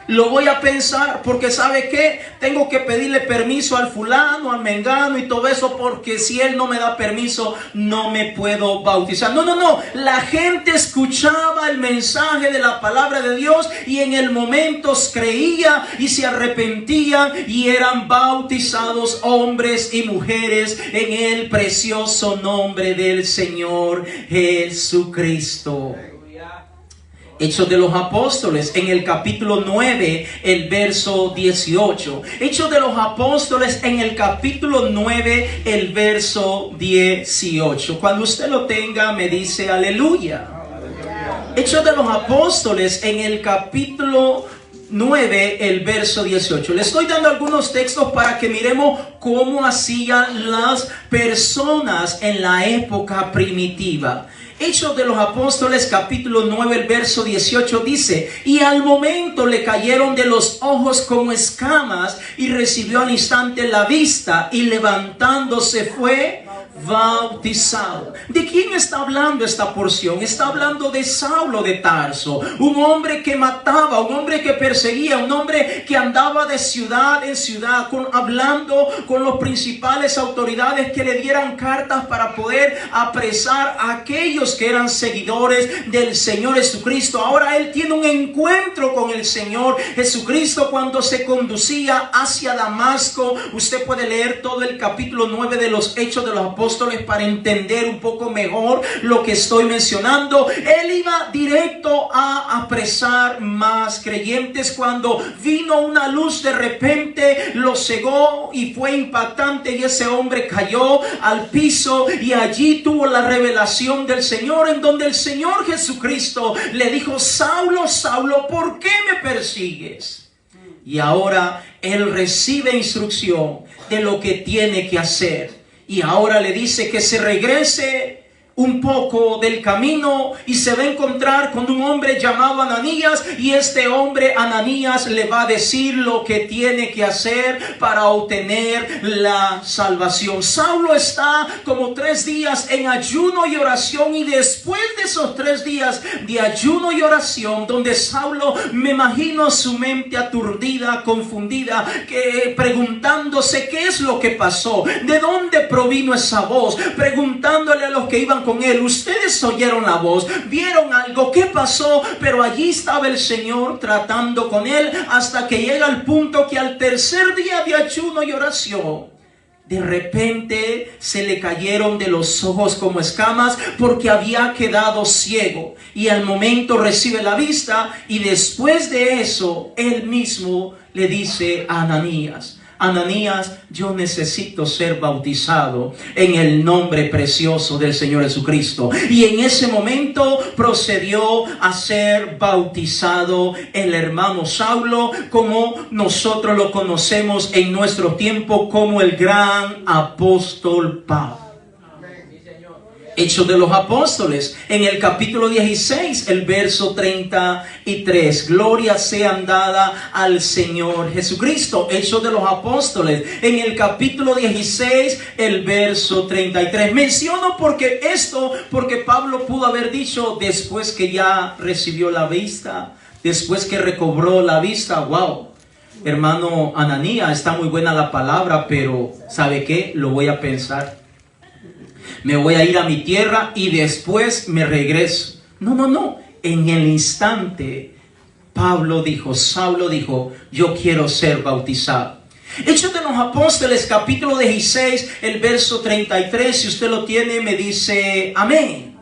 Lo voy a pensar porque ¿sabe qué? Tengo que pedirle permiso al fulano, al mengano y todo eso, porque si él no me da permiso no me puedo bautizar. No. La gente escuchaba el mensaje de la palabra de Dios y en el momento creía y se arrepentían y eran bautizados hombres y mujeres en el precioso nombre del Señor Jesucristo. Hechos de los Apóstoles, en el capítulo 9, el verso 18. Hechos de los Apóstoles, en el capítulo 9, el verso 18. Cuando usted lo tenga, me dice aleluya. Hechos de los Apóstoles, en el capítulo 9, el verso 18. Le estoy dando algunos textos para que miremos cómo hacían las personas en la época primitiva. Hechos de los Apóstoles, capítulo 9, el verso 18 dice: y al momento le cayeron de los ojos como escamas, y recibió al instante la vista, y levantándose fue bautizado. ¿De quién está hablando esta porción? Está hablando de Saulo de Tarso, un hombre que mataba, un hombre que perseguía, un hombre que andaba de ciudad en ciudad hablando con los principales autoridades que le dieran cartas para poder apresar a aquellos que eran seguidores del Señor Jesucristo. Ahora él tiene un encuentro con el Señor Jesucristo cuando se conducía hacia Damasco. Usted puede leer todo el capítulo 9 de los Hechos de los Apóstoles para entender un poco mejor lo que estoy mencionando. Él iba directo a apresar más creyentes cuando vino una luz, de repente lo cegó y fue impactante, y ese hombre cayó al piso y allí tuvo la revelación del Señor, en donde el Señor Jesucristo le dijo: Saulo, Saulo, ¿por qué me persigues? Y ahora él recibe instrucción de lo que tiene que hacer. Y ahora le dice que se regrese un poco del camino y se va a encontrar con un hombre llamado Ananías, y este hombre Ananías le va a decir lo que tiene que hacer para obtener la salvación. Saulo está como 3 días en ayuno y oración, y después de esos 3 días de ayuno y oración, donde Saulo, me imagino su mente aturdida, confundida, preguntándose qué es lo que pasó, de dónde provino esa voz, preguntándole a los que iban con él: ustedes oyeron la voz, vieron algo, ¿qué pasó? Pero allí estaba el Señor tratando con él, hasta que llega al punto que al 3er día de ayuno y oración, de repente se le cayeron de los ojos como escamas, porque había quedado ciego, y al momento recibe la vista. Y después de eso él mismo le dice a Ananías: Ananías, yo necesito ser bautizado en el nombre precioso del Señor Jesucristo. Y en ese momento procedió a ser bautizado el hermano Saulo, como nosotros lo conocemos en nuestro tiempo como el gran apóstol Pablo. Hechos de los Apóstoles, en el capítulo 16, el verso 33. Gloria sea dada al Señor Jesucristo. Hechos de los Apóstoles, en el capítulo 16, el verso 33. Menciono porque Pablo pudo haber dicho después que ya recibió la vista, después que recobró la vista: wow, hermano Ananías, está muy buena la palabra, pero ¿sabe qué? Lo voy a pensar. Me voy a ir a mi tierra y después me regreso. No. En el instante, Saulo dijo: yo quiero ser bautizado. Hechos de los Apóstoles, capítulo 16, el verso 33. Si usted lo tiene, me dice amén.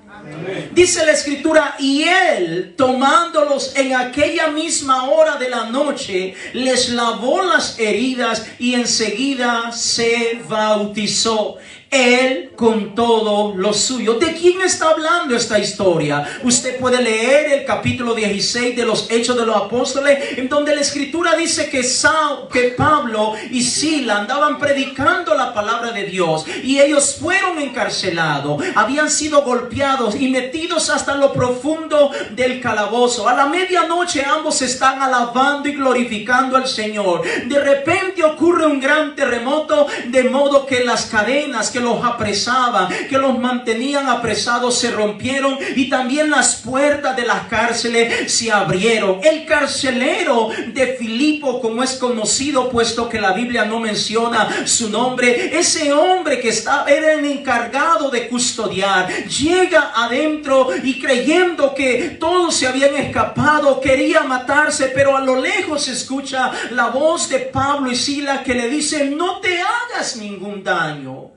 Dice la escritura: y él, tomándolos en aquella misma hora de la noche, les lavó las heridas y enseguida se bautizó, él con todo lo suyo. ¿De quién está hablando esta historia? Usted puede leer el capítulo 16 de los Hechos de los Apóstoles, en donde la escritura dice que Pablo y Silas andaban predicando la palabra de Dios, y ellos fueron encarcelados, habían sido golpeados y metidos hasta lo profundo del calabozo. A la medianoche ambos están alabando y glorificando al Señor. De repente ocurre un gran terremoto, de modo que las cadenas, que los apresaban, que los mantenían apresados, se rompieron, y también las puertas de las cárceles se abrieron. El carcelero de Filipo, como es conocido, puesto que la Biblia no menciona su nombre, ese hombre que era el encargado de custodiar, llega adentro y creyendo que todos se habían escapado, quería matarse, pero a lo lejos se escucha la voz de Pablo y Silas que le dicen: no te hagas ningún daño,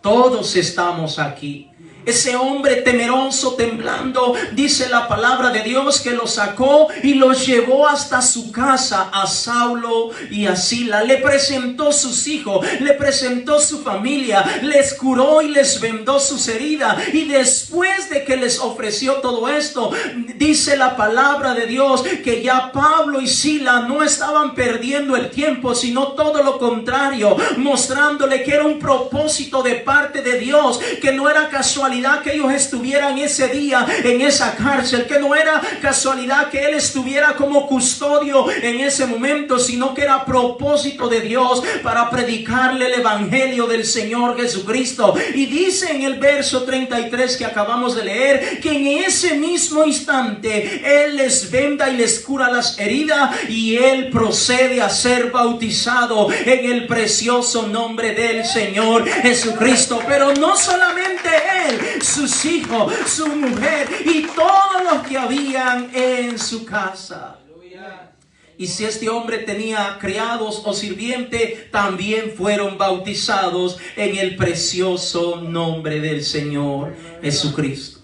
todos estamos aquí. Ese hombre temeroso, temblando, dice la palabra de Dios que lo sacó y lo llevó hasta su casa, a Saulo y a Silas. Le presentó sus hijos, le presentó su familia, les curó y les vendó sus heridas. Y después de que les ofreció todo esto, dice la palabra de Dios que ya Pablo y Silas no estaban perdiendo el tiempo, sino todo lo contrario, mostrándole que era un propósito de parte de Dios, que no era casualidad que ellos estuvieran ese día en esa cárcel, que no era casualidad que él estuviera como custodio en ese momento, sino que era propósito de Dios para predicarle el evangelio del Señor Jesucristo. Y dice en el verso 33 que acabamos de leer, que en ese mismo instante él les venda y les cura las heridas, y él procede a ser bautizado en el precioso nombre del Señor Jesucristo. Pero no solamente él, sus hijos, su mujer y todos los que habían en su casa. Y si este hombre tenía criados o sirvientes, también fueron bautizados en el precioso nombre del Señor Jesucristo.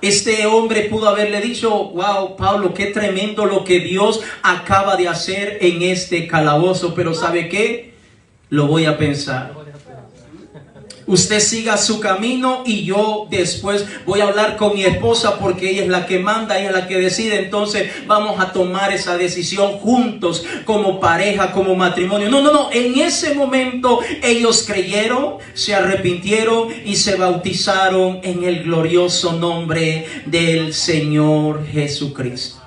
Este hombre pudo haberle dicho: wow, Pablo, qué tremendo lo que Dios acaba de hacer en este calabozo. Pero ¿sabe qué? Lo voy a pensar. Usted siga su camino y yo después voy a hablar con mi esposa, porque ella es la que manda, ella es la que decide. Entonces vamos a tomar esa decisión juntos, como pareja, como matrimonio. No. En ese momento ellos creyeron, se arrepintieron y se bautizaron en el glorioso nombre del Señor Jesucristo.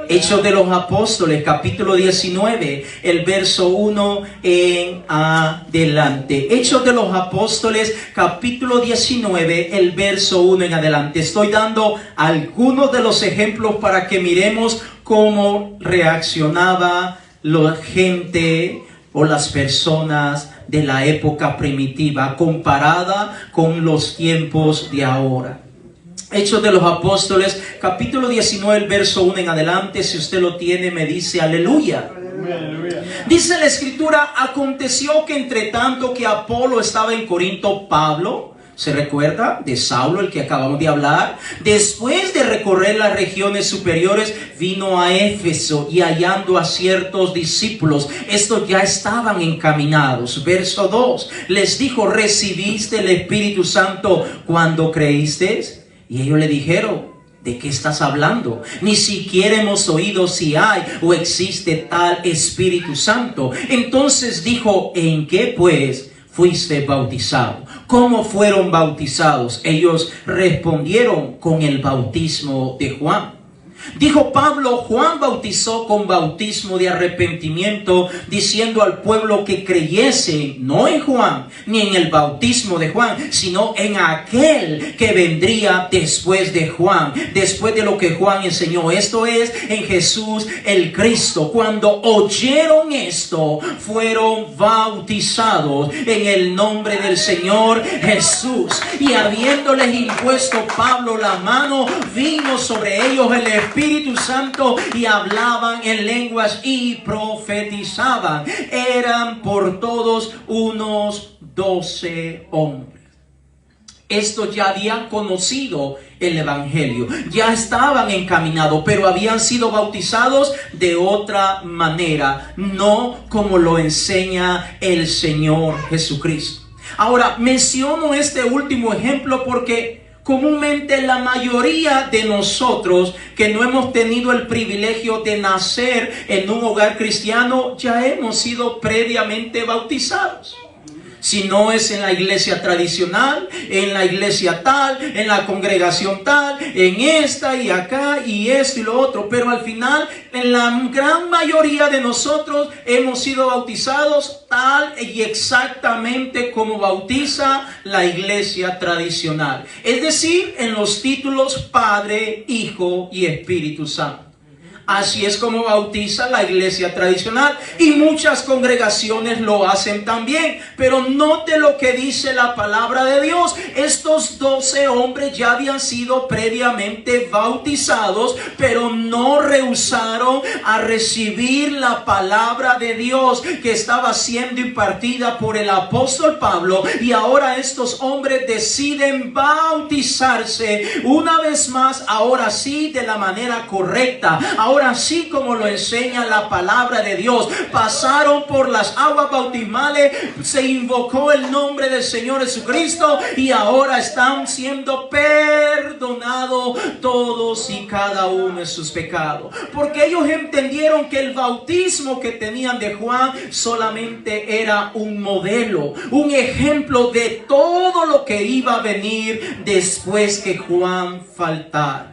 Hechos de los Apóstoles, capítulo 19, el verso 1 en adelante. Hechos de los Apóstoles, capítulo 19, el verso 1 en adelante. Estoy dando algunos de los ejemplos para que miremos cómo reaccionaba la gente o las personas de la época primitiva comparada con los tiempos de ahora. Hechos de los Apóstoles, capítulo 19, el verso 1 en adelante. Si usted lo tiene, me dice aleluya. Dice la escritura: aconteció que entre tanto que Apolo estaba en Corinto, Pablo, ¿se recuerda de Saulo, el que acabamos de hablar? Después de recorrer las regiones superiores, vino a Éfeso, y hallando a ciertos discípulos, estos ya estaban encaminados. Verso 2, les dijo: ¿recibiste el Espíritu Santo cuando creísteis? Y ellos le dijeron: ¿de qué estás hablando? Ni siquiera hemos oído si hay o existe tal Espíritu Santo. Entonces dijo: ¿en qué pues fuiste bautizado? ¿Cómo fueron bautizados? Ellos respondieron: con el bautismo de Juan. Dijo Pablo: Juan bautizó con bautismo de arrepentimiento, diciendo al pueblo que creyese no en Juan, ni en el bautismo de Juan, sino en aquel que vendría después de Juan, después de lo que Juan enseñó. Esto es, en Jesús el Cristo. Cuando oyeron esto, fueron bautizados en el nombre del Señor Jesús. Y habiéndoles impuesto Pablo la mano, vino sobre ellos el Espíritu Santo, y hablaban en lenguas y profetizaban. Eran por todos unos 12 hombres. Estos ya habían conocido el evangelio, ya estaban encaminados, pero habían sido bautizados de otra manera, no como lo enseña el Señor Jesucristo. Ahora, menciono este último ejemplo porque comúnmente la mayoría de nosotros que no hemos tenido el privilegio de nacer en un hogar cristiano, ya hemos sido previamente bautizados. Si no es en la iglesia tradicional, en la iglesia tal, en la congregación tal, en esta y acá y esto y lo otro. Pero al final, en la gran mayoría de nosotros hemos sido bautizados tal y exactamente como bautiza la iglesia tradicional. Es decir, en los títulos Padre, Hijo y Espíritu Santo. Así es como bautiza la iglesia tradicional, y muchas congregaciones lo hacen también. Pero note lo que dice la palabra de Dios. Estos 12 hombres ya habían sido previamente bautizados, pero no rehusaron a recibir la palabra de Dios que estaba siendo impartida por el apóstol Pablo. Y ahora estos hombres deciden bautizarse una vez más, ahora sí de la manera correcta. Ahora sí, como lo enseña la palabra de Dios, pasaron por las aguas bautismales, se invocó el nombre del Señor Jesucristo y ahora están siendo perdonados todos y cada uno de sus pecados. Porque ellos entendieron que el bautismo que tenían de Juan solamente era un modelo, un ejemplo de todo lo que iba a venir después que Juan faltara.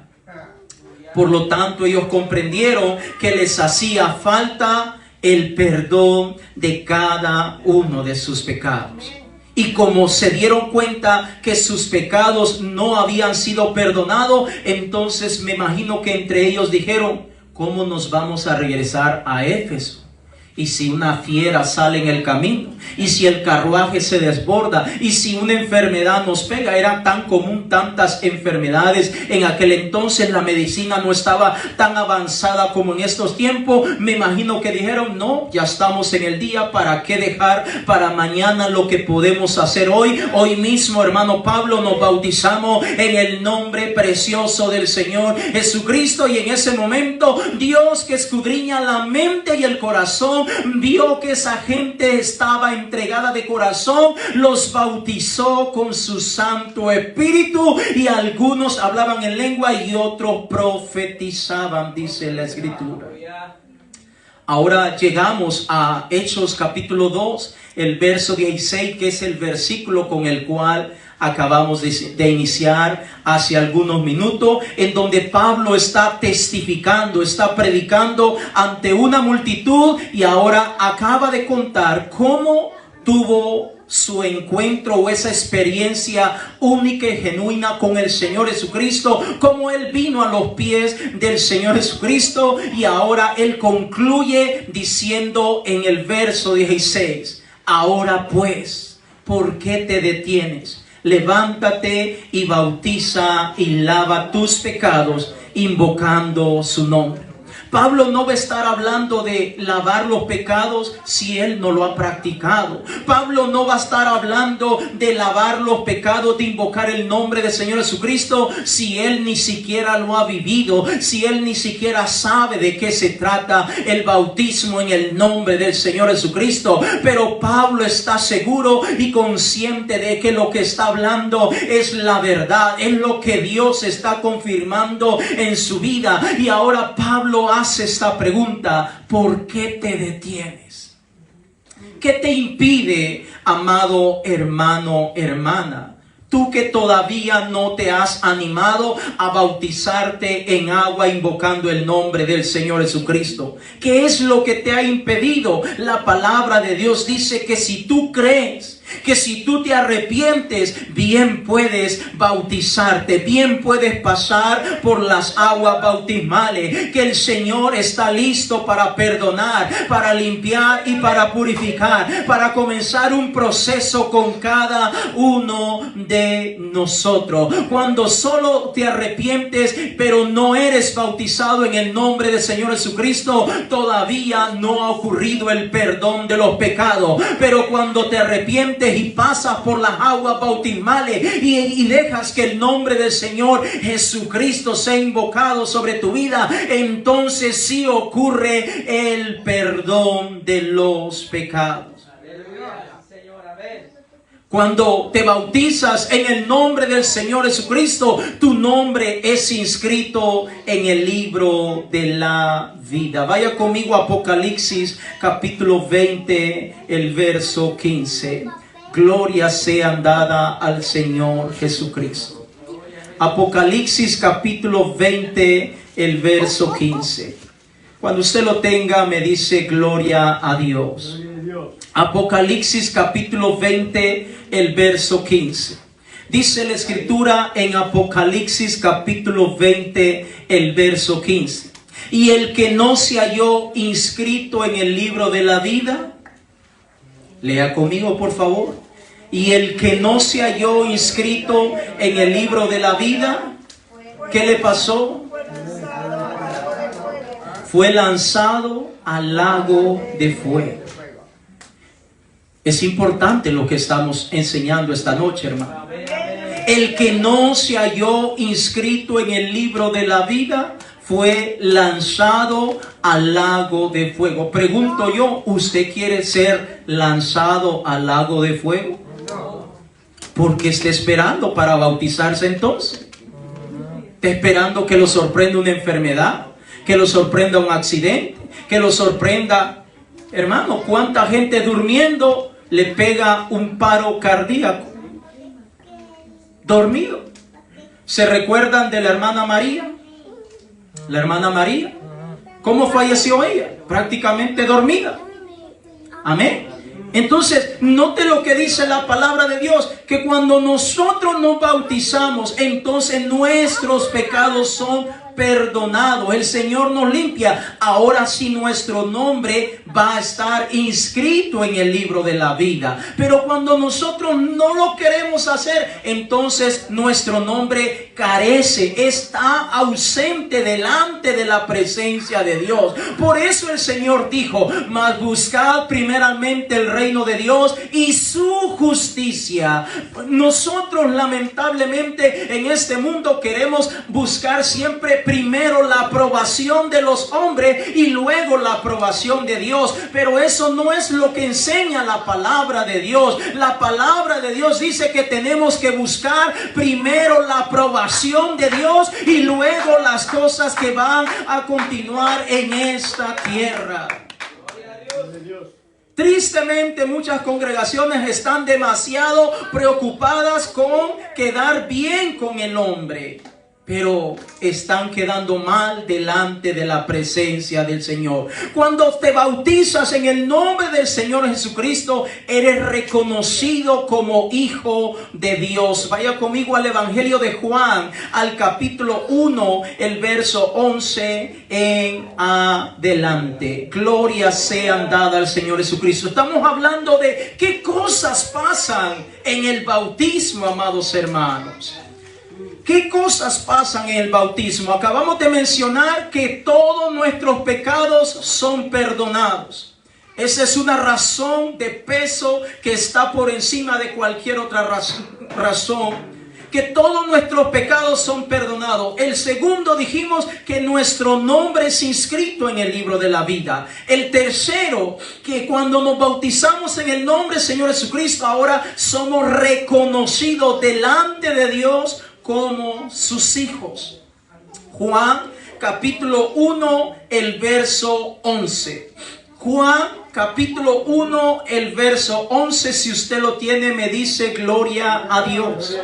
Por lo tanto, ellos comprendieron que les hacía falta el perdón de cada uno de sus pecados. Y como se dieron cuenta que sus pecados no habían sido perdonados, entonces me imagino que entre ellos dijeron: ¿cómo nos vamos a regresar a Éfeso? Y si una fiera sale en el camino, y si el carruaje se desborda, y si una enfermedad nos pega. Era tan común tantas enfermedades. En aquel entonces la medicina no estaba tan avanzada como en estos tiempos. Me imagino que dijeron: no, ya estamos en el día, ¿para qué dejar para mañana lo que podemos hacer hoy? Hoy mismo, hermano Pablo, nos bautizamos en el nombre precioso del Señor Jesucristo. Y en ese momento, Dios, que escudriña la mente y el corazón, vio que esa gente estaba entregada de corazón, los bautizó con su Santo Espíritu, y algunos hablaban en lengua y otros profetizaban, dice la Escritura. Ahora llegamos a Hechos capítulo 2, el verso 16, que es el versículo con el cual acabamos de iniciar hace algunos minutos, en donde Pablo está testificando, está predicando ante una multitud, y ahora acaba de contar cómo tuvo su encuentro o esa experiencia única y genuina con el Señor Jesucristo, cómo él vino a los pies del Señor Jesucristo. Y ahora él concluye diciendo en el verso 16: ahora pues, ¿por qué te detienes? Levántate y bautiza y lava tus pecados, invocando su nombre. Pablo no va a estar hablando de lavar los pecados si él no lo ha practicado. Pablo no va a estar hablando de lavar los pecados, de invocar el nombre del Señor Jesucristo, si él ni siquiera lo ha vivido, si él ni siquiera sabe de qué se trata el bautismo en el nombre del Señor Jesucristo. Pero Pablo está seguro y consciente de que lo que está hablando es la verdad, es lo que Dios está confirmando en su vida. Y ahora Pablo hace esta pregunta: ¿por qué te detienes? ¿Qué te impide, amado hermano, hermana? Tú que todavía no te has animado a bautizarte en agua invocando el nombre del Señor Jesucristo. ¿Qué es lo que te ha impedido? La palabra de Dios dice que si tú crees, que si tú te arrepientes, bien puedes bautizarte, bien puedes pasar por las aguas bautismales, que el Señor está listo para perdonar, para limpiar y para purificar, para comenzar un proceso con cada uno de nosotros. Cuando solo te arrepientes, pero no eres bautizado en el nombre del Señor Jesucristo, todavía no ha ocurrido el perdón de los pecados. Pero cuando te arrepientes y pasas por las aguas bautismales y dejas que el nombre del Señor Jesucristo sea invocado sobre tu vida, entonces sí ocurre el perdón de los pecados. Cuando te bautizas en el nombre del Señor Jesucristo, tu nombre es inscrito en el libro de la vida. Vaya conmigo a Apocalipsis capítulo 20, el verso 15. Gloria sea dada al Señor Jesucristo. Apocalipsis capítulo 20, el verso 15. Cuando usted lo tenga, me dice gloria a Dios. Apocalipsis capítulo 20, el verso 15. Dice la escritura en Apocalipsis capítulo 20, el verso 15. Y el que no se halló inscrito en el libro de la vida, lea conmigo por favor. Y el que no se halló inscrito en el libro de la vida, ¿qué le pasó? Fue lanzado al lago de fuego. Es importante lo que estamos enseñando esta noche, hermano. El que no se halló inscrito en el libro de la vida fue lanzado al lago de fuego. Pregunto yo, ¿usted quiere ser lanzado al lago de fuego? ¿Por qué está esperando para bautizarse entonces? ¿Está esperando que lo sorprenda una enfermedad? ¿Que lo sorprenda un accidente? ¿Que lo sorprenda? Hermano, ¿cuánta gente durmiendo le pega un paro cardíaco? Dormido. ¿Se recuerdan de la hermana María? La hermana María, ¿cómo falleció ella? Prácticamente dormida. Amén. Entonces, note lo que dice la palabra de Dios, que cuando nosotros nos bautizamos, entonces nuestros pecados son perdonados. El Señor nos limpia. Ahora sí nuestro nombre va a estar inscrito en el libro de la vida. Pero cuando nosotros no lo queremos hacer, entonces nuestro nombre carece, está ausente delante de la presencia de Dios. Por eso el Señor dijo: mas buscad primeramente el reino de Dios y su justicia. Nosotros lamentablemente en este mundo queremos buscar siempre primero la aprobación de los hombres y luego la aprobación de Dios. Pero eso no es lo que enseña la palabra de Dios. La palabra de Dios dice que tenemos que buscar primero la aprobación de Dios y luego las cosas que van a continuar en esta tierra. Tristemente, muchas congregaciones están demasiado preocupadas con quedar bien con el hombre, pero están quedando mal delante de la presencia del Señor. Cuando te bautizas en el nombre del Señor Jesucristo, eres reconocido como hijo de Dios. Vaya conmigo al Evangelio de Juan, al capítulo 1, el verso 11 en adelante. Gloria sea dada al Señor Jesucristo. Estamos hablando de qué cosas pasan en el bautismo, amados hermanos. ¿Qué cosas pasan en el bautismo? Acabamos de mencionar que todos nuestros pecados son perdonados. Esa es una razón de peso que está por encima de cualquier otra razón. Que todos nuestros pecados son perdonados. El segundo, dijimos que nuestro nombre es inscrito en el libro de la vida. El tercero, que cuando nos bautizamos en el nombre del Señor Jesucristo, ahora somos reconocidos delante de Dios como sus hijos. Juan capítulo 1, el verso 11. Juan capítulo 1, el verso 11. Si usted lo tiene, me dice gloria a Dios.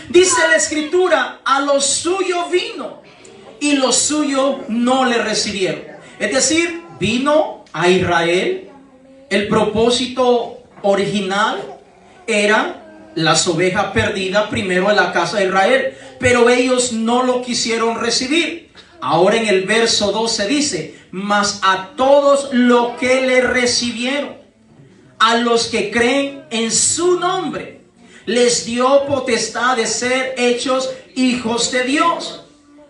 Dice la escritura: a los suyos vino y los suyos no le recibieron. Es decir, vino a Israel. El propósito original era las ovejas perdidas primero en la casa de Israel, pero ellos no lo quisieron recibir. Ahora en el verso 12 dice: mas a todos los que le recibieron, a los que creen en su nombre, les dio potestad de ser hechos hijos de Dios.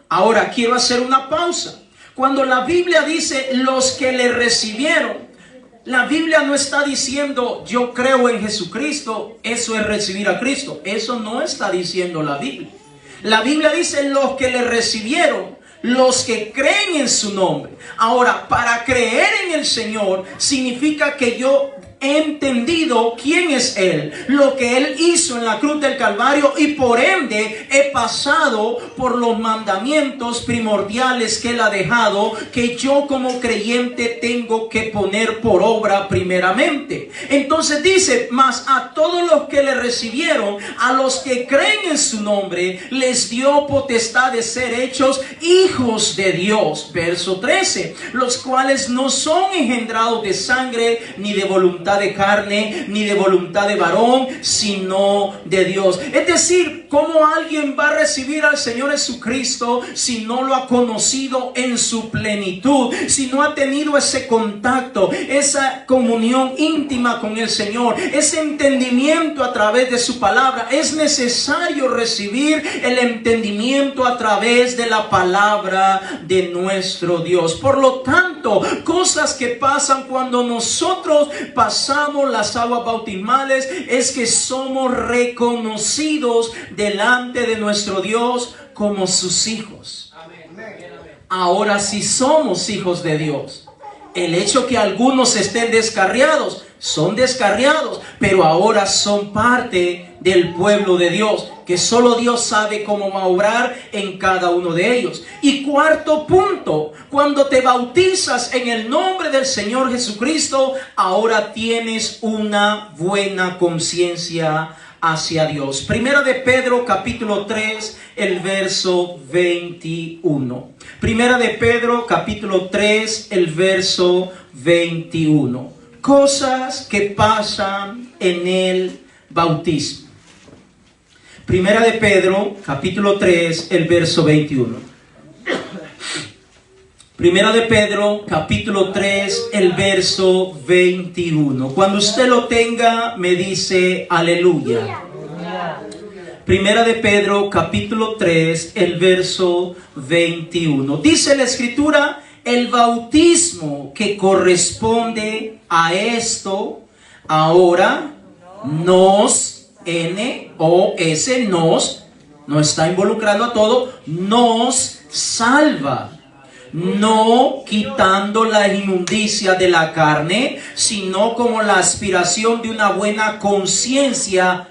Ahora quiero hacer una pausa. Cuando la Biblia dice los que le recibieron, la Biblia no está diciendo yo creo en Jesucristo, eso es recibir a Cristo. Eso no está diciendo la Biblia. La Biblia dice los que le recibieron, los que creen en su nombre. Ahora, para creer en el Señor significa que yo entendido quién es Él, lo que Él hizo en la cruz del Calvario, y por ende he pasado por los mandamientos primordiales que Él ha dejado, que yo como creyente tengo que poner por obra primeramente. Entonces dice, mas a todos los que le recibieron, a los que creen en su nombre, les dio potestad de ser hechos hijos de Dios. Verso 13, los cuales no son engendrados de sangre, ni de voluntad de carne, ni de voluntad de varón, sino de Dios. Es decir, ¿cómo alguien va a recibir al Señor Jesucristo si no lo ha conocido en su plenitud? Si no ha tenido ese contacto, esa comunión íntima con el Señor, ese entendimiento a través de su palabra. Es necesario recibir el entendimiento a través de la palabra de nuestro Dios. Por lo tanto, cosas que pasan cuando nosotros pasamos las aguas bautismales es que somos reconocidos delante de nuestro Dios como sus hijos. Ahora sí somos hijos de Dios. El hecho que algunos estén descarriados, son descarriados, pero ahora son parte del pueblo de Dios, que solo Dios sabe cómo va a obrar en cada uno de ellos. Y cuarto punto, cuando te bautizas en el nombre del Señor Jesucristo, ahora tienes una buena conciencia hacia Dios. Primera de Pedro capítulo 3, el verso 21. Primera de Pedro capítulo 3, el verso 21. Cosas que pasan en el bautismo. Primera de Pedro capítulo 3, el verso 21. Primera de Pedro capítulo 3, el verso 21. Cuando usted lo tenga, me dice aleluya. Primera de Pedro capítulo 3, el verso 21. Dice la Escritura: el bautismo que corresponde a esto ahora nos, N-O-S, nos, no está involucrando a todo, nos salva. No quitando la inmundicia de la carne, sino como la aspiración de una buena conciencia,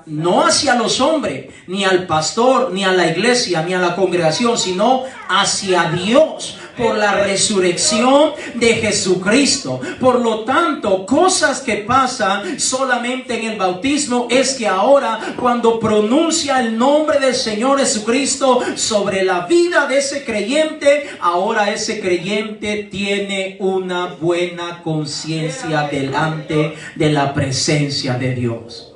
no hacia los hombres, ni al pastor, ni a la iglesia, ni a la congregación, sino hacia Dios, por la resurrección de Jesucristo. Por lo tanto, cosas que pasan solamente en el bautismo es que ahora, cuando pronuncia el nombre del Señor Jesucristo sobre la vida de ese creyente, ahora ese creyente tiene una buena conciencia delante de la presencia de Dios.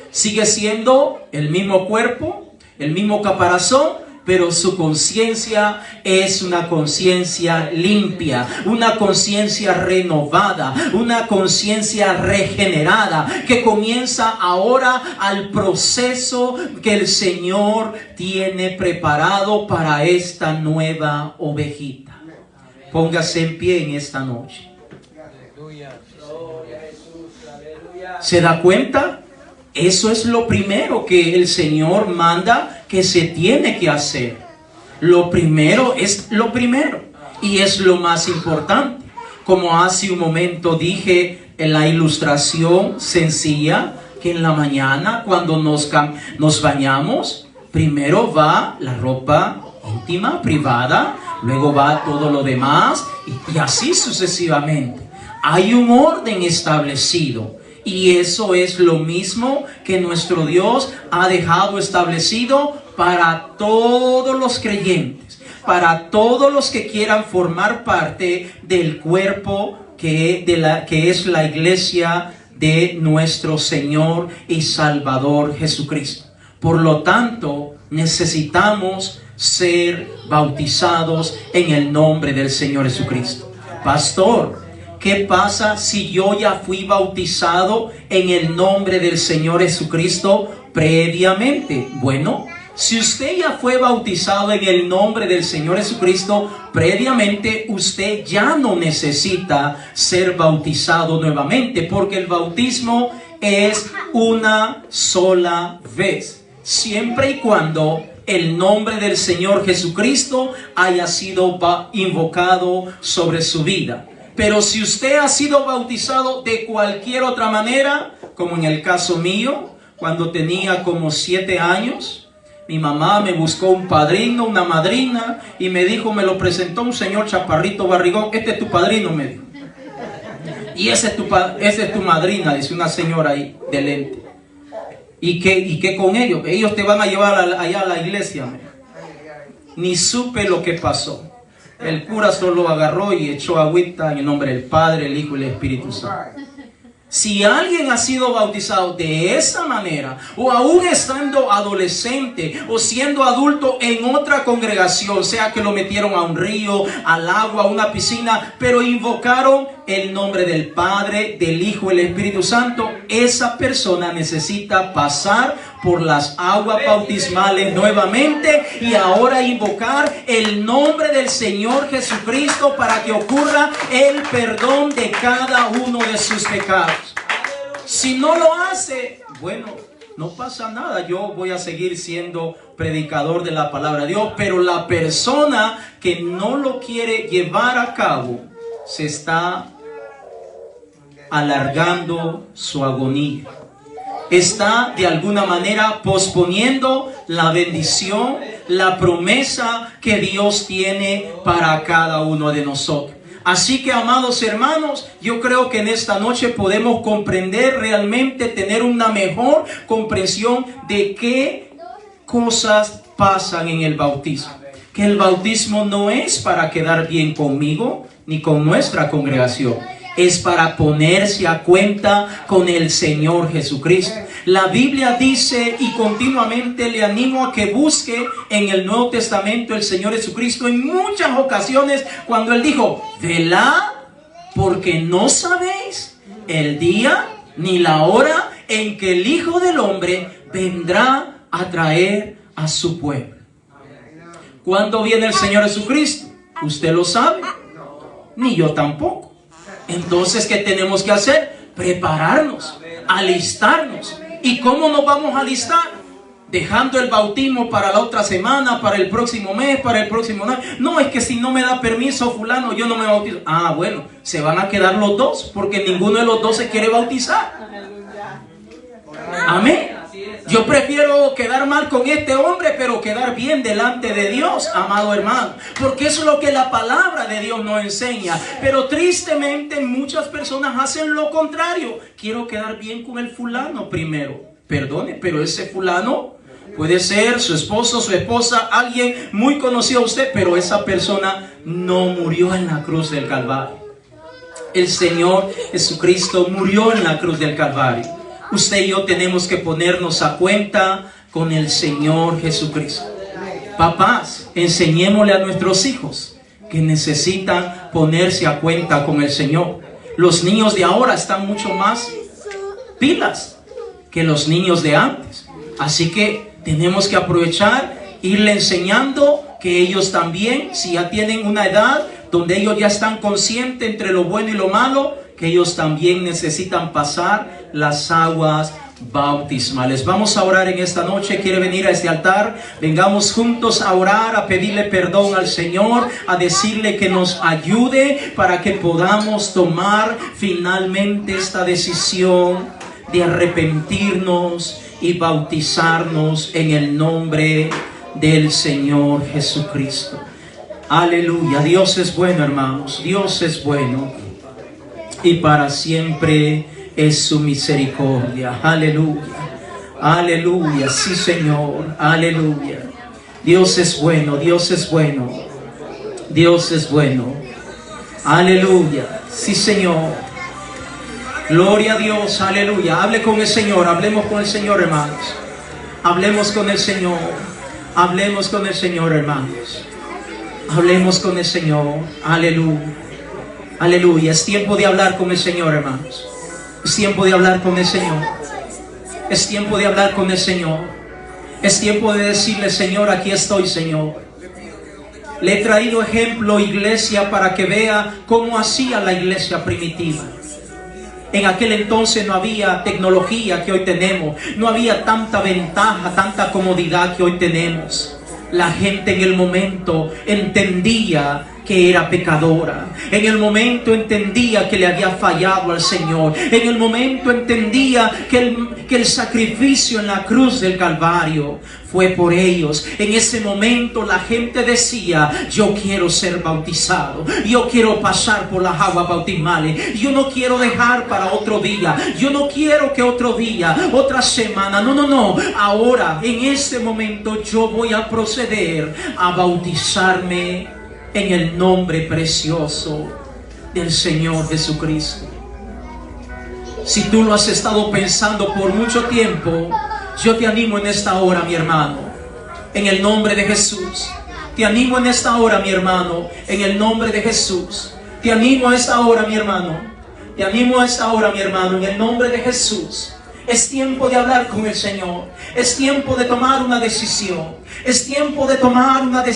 Sigue siendo el mismo cuerpo, el mismo caparazón, pero su conciencia es una conciencia limpia, una conciencia renovada, una conciencia regenerada, que comienza ahora al proceso que el Señor tiene preparado para esta nueva ovejita. Póngase en pie en esta noche. ¿Se da cuenta? Eso es lo primero que el Señor manda que se tiene que hacer. Lo primero es lo primero y es lo más importante. Como hace un momento dije en la ilustración sencilla, que en la mañana cuando nos bañamos, primero va la ropa íntima, privada, luego va todo lo demás y así sucesivamente. Hay un orden establecido. Y eso es lo mismo que nuestro Dios ha dejado establecido para todos los creyentes, para todos los que quieran formar parte del cuerpo que es la iglesia de nuestro Señor y Salvador Jesucristo. Por lo tanto, necesitamos ser bautizados en el nombre del Señor Jesucristo. Pastor, ¿qué pasa si yo ya fui bautizado en el nombre del Señor Jesucristo previamente? Bueno, si usted ya fue bautizado en el nombre del Señor Jesucristo previamente, usted ya no necesita ser bautizado nuevamente, porque el bautismo es una sola vez, siempre y cuando el nombre del Señor Jesucristo haya sido invocado sobre su vida. Pero si usted ha sido bautizado de cualquier otra manera, como en el caso mío, cuando tenía como 7 años, mi mamá me buscó un padrino, una madrina, y me dijo, me lo presentó un señor chaparrito barrigón, este es tu padrino, me dijo. Y ese es tu madrina, dice una señora ahí de lente. ¿Y qué con ellos? Ellos te van a llevar allá a la iglesia. Ni supe lo que pasó. El cura solo agarró y echó agüita en el nombre del Padre, el Hijo y el Espíritu Santo. Si alguien ha sido bautizado de esa manera, o aún estando adolescente o siendo adulto en otra congregación, sea que lo metieron a un río, al agua, a una piscina, pero invocaron el nombre del Padre, del Hijo y el Espíritu Santo, esa persona necesita pasar por las aguas bautismales nuevamente y ahora invocar el nombre del Señor Jesucristo para que ocurra el perdón de cada uno de sus pecados. Si no lo hace, bueno, no pasa nada, yo voy a seguir siendo predicador de la palabra de Dios, pero la persona que no lo quiere llevar a cabo se está alargando su agonía. Está de alguna manera posponiendo la bendición, la promesa que Dios tiene para cada uno de nosotros. Así que, amados hermanos, yo creo que en esta noche podemos comprender realmente, tener una mejor comprensión de qué cosas pasan en el bautismo. Que el bautismo no es para quedar bien conmigo ni con nuestra congregación. Es para ponerse a cuenta con el Señor Jesucristo. La Biblia dice, y continuamente le animo a que busque en el Nuevo Testamento el Señor Jesucristo en muchas ocasiones cuando Él dijo, velad porque no sabéis el día ni la hora en que el Hijo del Hombre vendrá a traer a su pueblo. ¿Cuándo viene el Señor Jesucristo? ¿Usted lo sabe? Ni yo tampoco. Entonces, ¿qué tenemos que hacer? Prepararnos, alistarnos. ¿Y cómo nos vamos a alistar? Dejando el bautismo para la otra semana, para el próximo mes, para el próximo año. No, es que si no me da permiso fulano, yo no me bautizo. Ah, bueno, se van a quedar los dos, porque ninguno de los dos se quiere bautizar. Amén. Yo prefiero quedar mal con este hombre, pero quedar bien delante de Dios, amado hermano. Porque eso es lo que la palabra de Dios nos enseña. Pero tristemente muchas personas hacen lo contrario. Quiero quedar bien con el fulano primero. Perdone, pero ese fulano puede ser su esposo, su esposa, alguien muy conocido a usted, pero esa persona no murió en la cruz del Calvario. El Señor Jesucristo murió en la cruz del Calvario. Usted y yo tenemos que ponernos a cuenta con el Señor Jesucristo. Papás, enseñémosle a nuestros hijos que necesitan ponerse a cuenta con el Señor. Los niños de ahora están mucho más pilas que los niños de antes. Así que tenemos que aprovechar, irle enseñando que ellos también, si ya tienen una edad donde ellos ya están conscientes entre lo bueno y lo malo, que ellos también necesitan pasar las aguas bautismales. Vamos a orar en esta noche. ¿Quiere venir a este altar? Vengamos juntos a orar, a pedirle perdón al Señor, a decirle que nos ayude para que podamos tomar finalmente esta decisión de arrepentirnos y bautizarnos en el nombre del Señor Jesucristo. Aleluya. Dios es bueno, hermanos. Dios es bueno. Y para siempre es su misericordia. Aleluya. Aleluya. Sí, Señor. Aleluya. Dios es bueno. Dios es bueno. Dios es bueno. Aleluya. Sí, Señor. Gloria a Dios. Aleluya. Hable con el Señor. Hablemos con el Señor, hermanos. Hablemos con el Señor. Hablemos con el Señor, hermanos. Hablemos con el Señor. Aleluya. Aleluya. Es tiempo de hablar con el Señor, hermanos. Es tiempo de hablar con el Señor. Es tiempo de hablar con el Señor. Es tiempo de decirle, Señor, aquí estoy, Señor. Le he traído ejemplo, iglesia, para que vea cómo hacía la iglesia primitiva. En aquel entonces no había tecnología que hoy tenemos. No había tanta ventaja, tanta comodidad que hoy tenemos. La gente en el momento entendía que era pecadora. En el momento entendía que le había fallado al Señor. En el momento entendía que el sacrificio en la cruz del Calvario fue por ellos. En ese momento la gente decía: yo quiero ser bautizado, yo quiero pasar por las aguas bautismales, yo no quiero dejar para otro día, yo no quiero que otro día, otra semana, no, ahora en este momento yo voy a proceder a bautizarme en el nombre precioso del Señor Jesucristo. Si tú lo has estado pensando por mucho tiempo, yo te animo en esta hora, mi hermano, en el nombre de Jesús. Te animo en esta hora, mi hermano, en el nombre de Jesús. Te animo a esta hora, mi hermano. Te animo a esta hora, mi hermano, en el nombre de Jesús. Es tiempo de hablar con el Señor. Es tiempo de tomar una decisión. Es tiempo de tomar una decisión.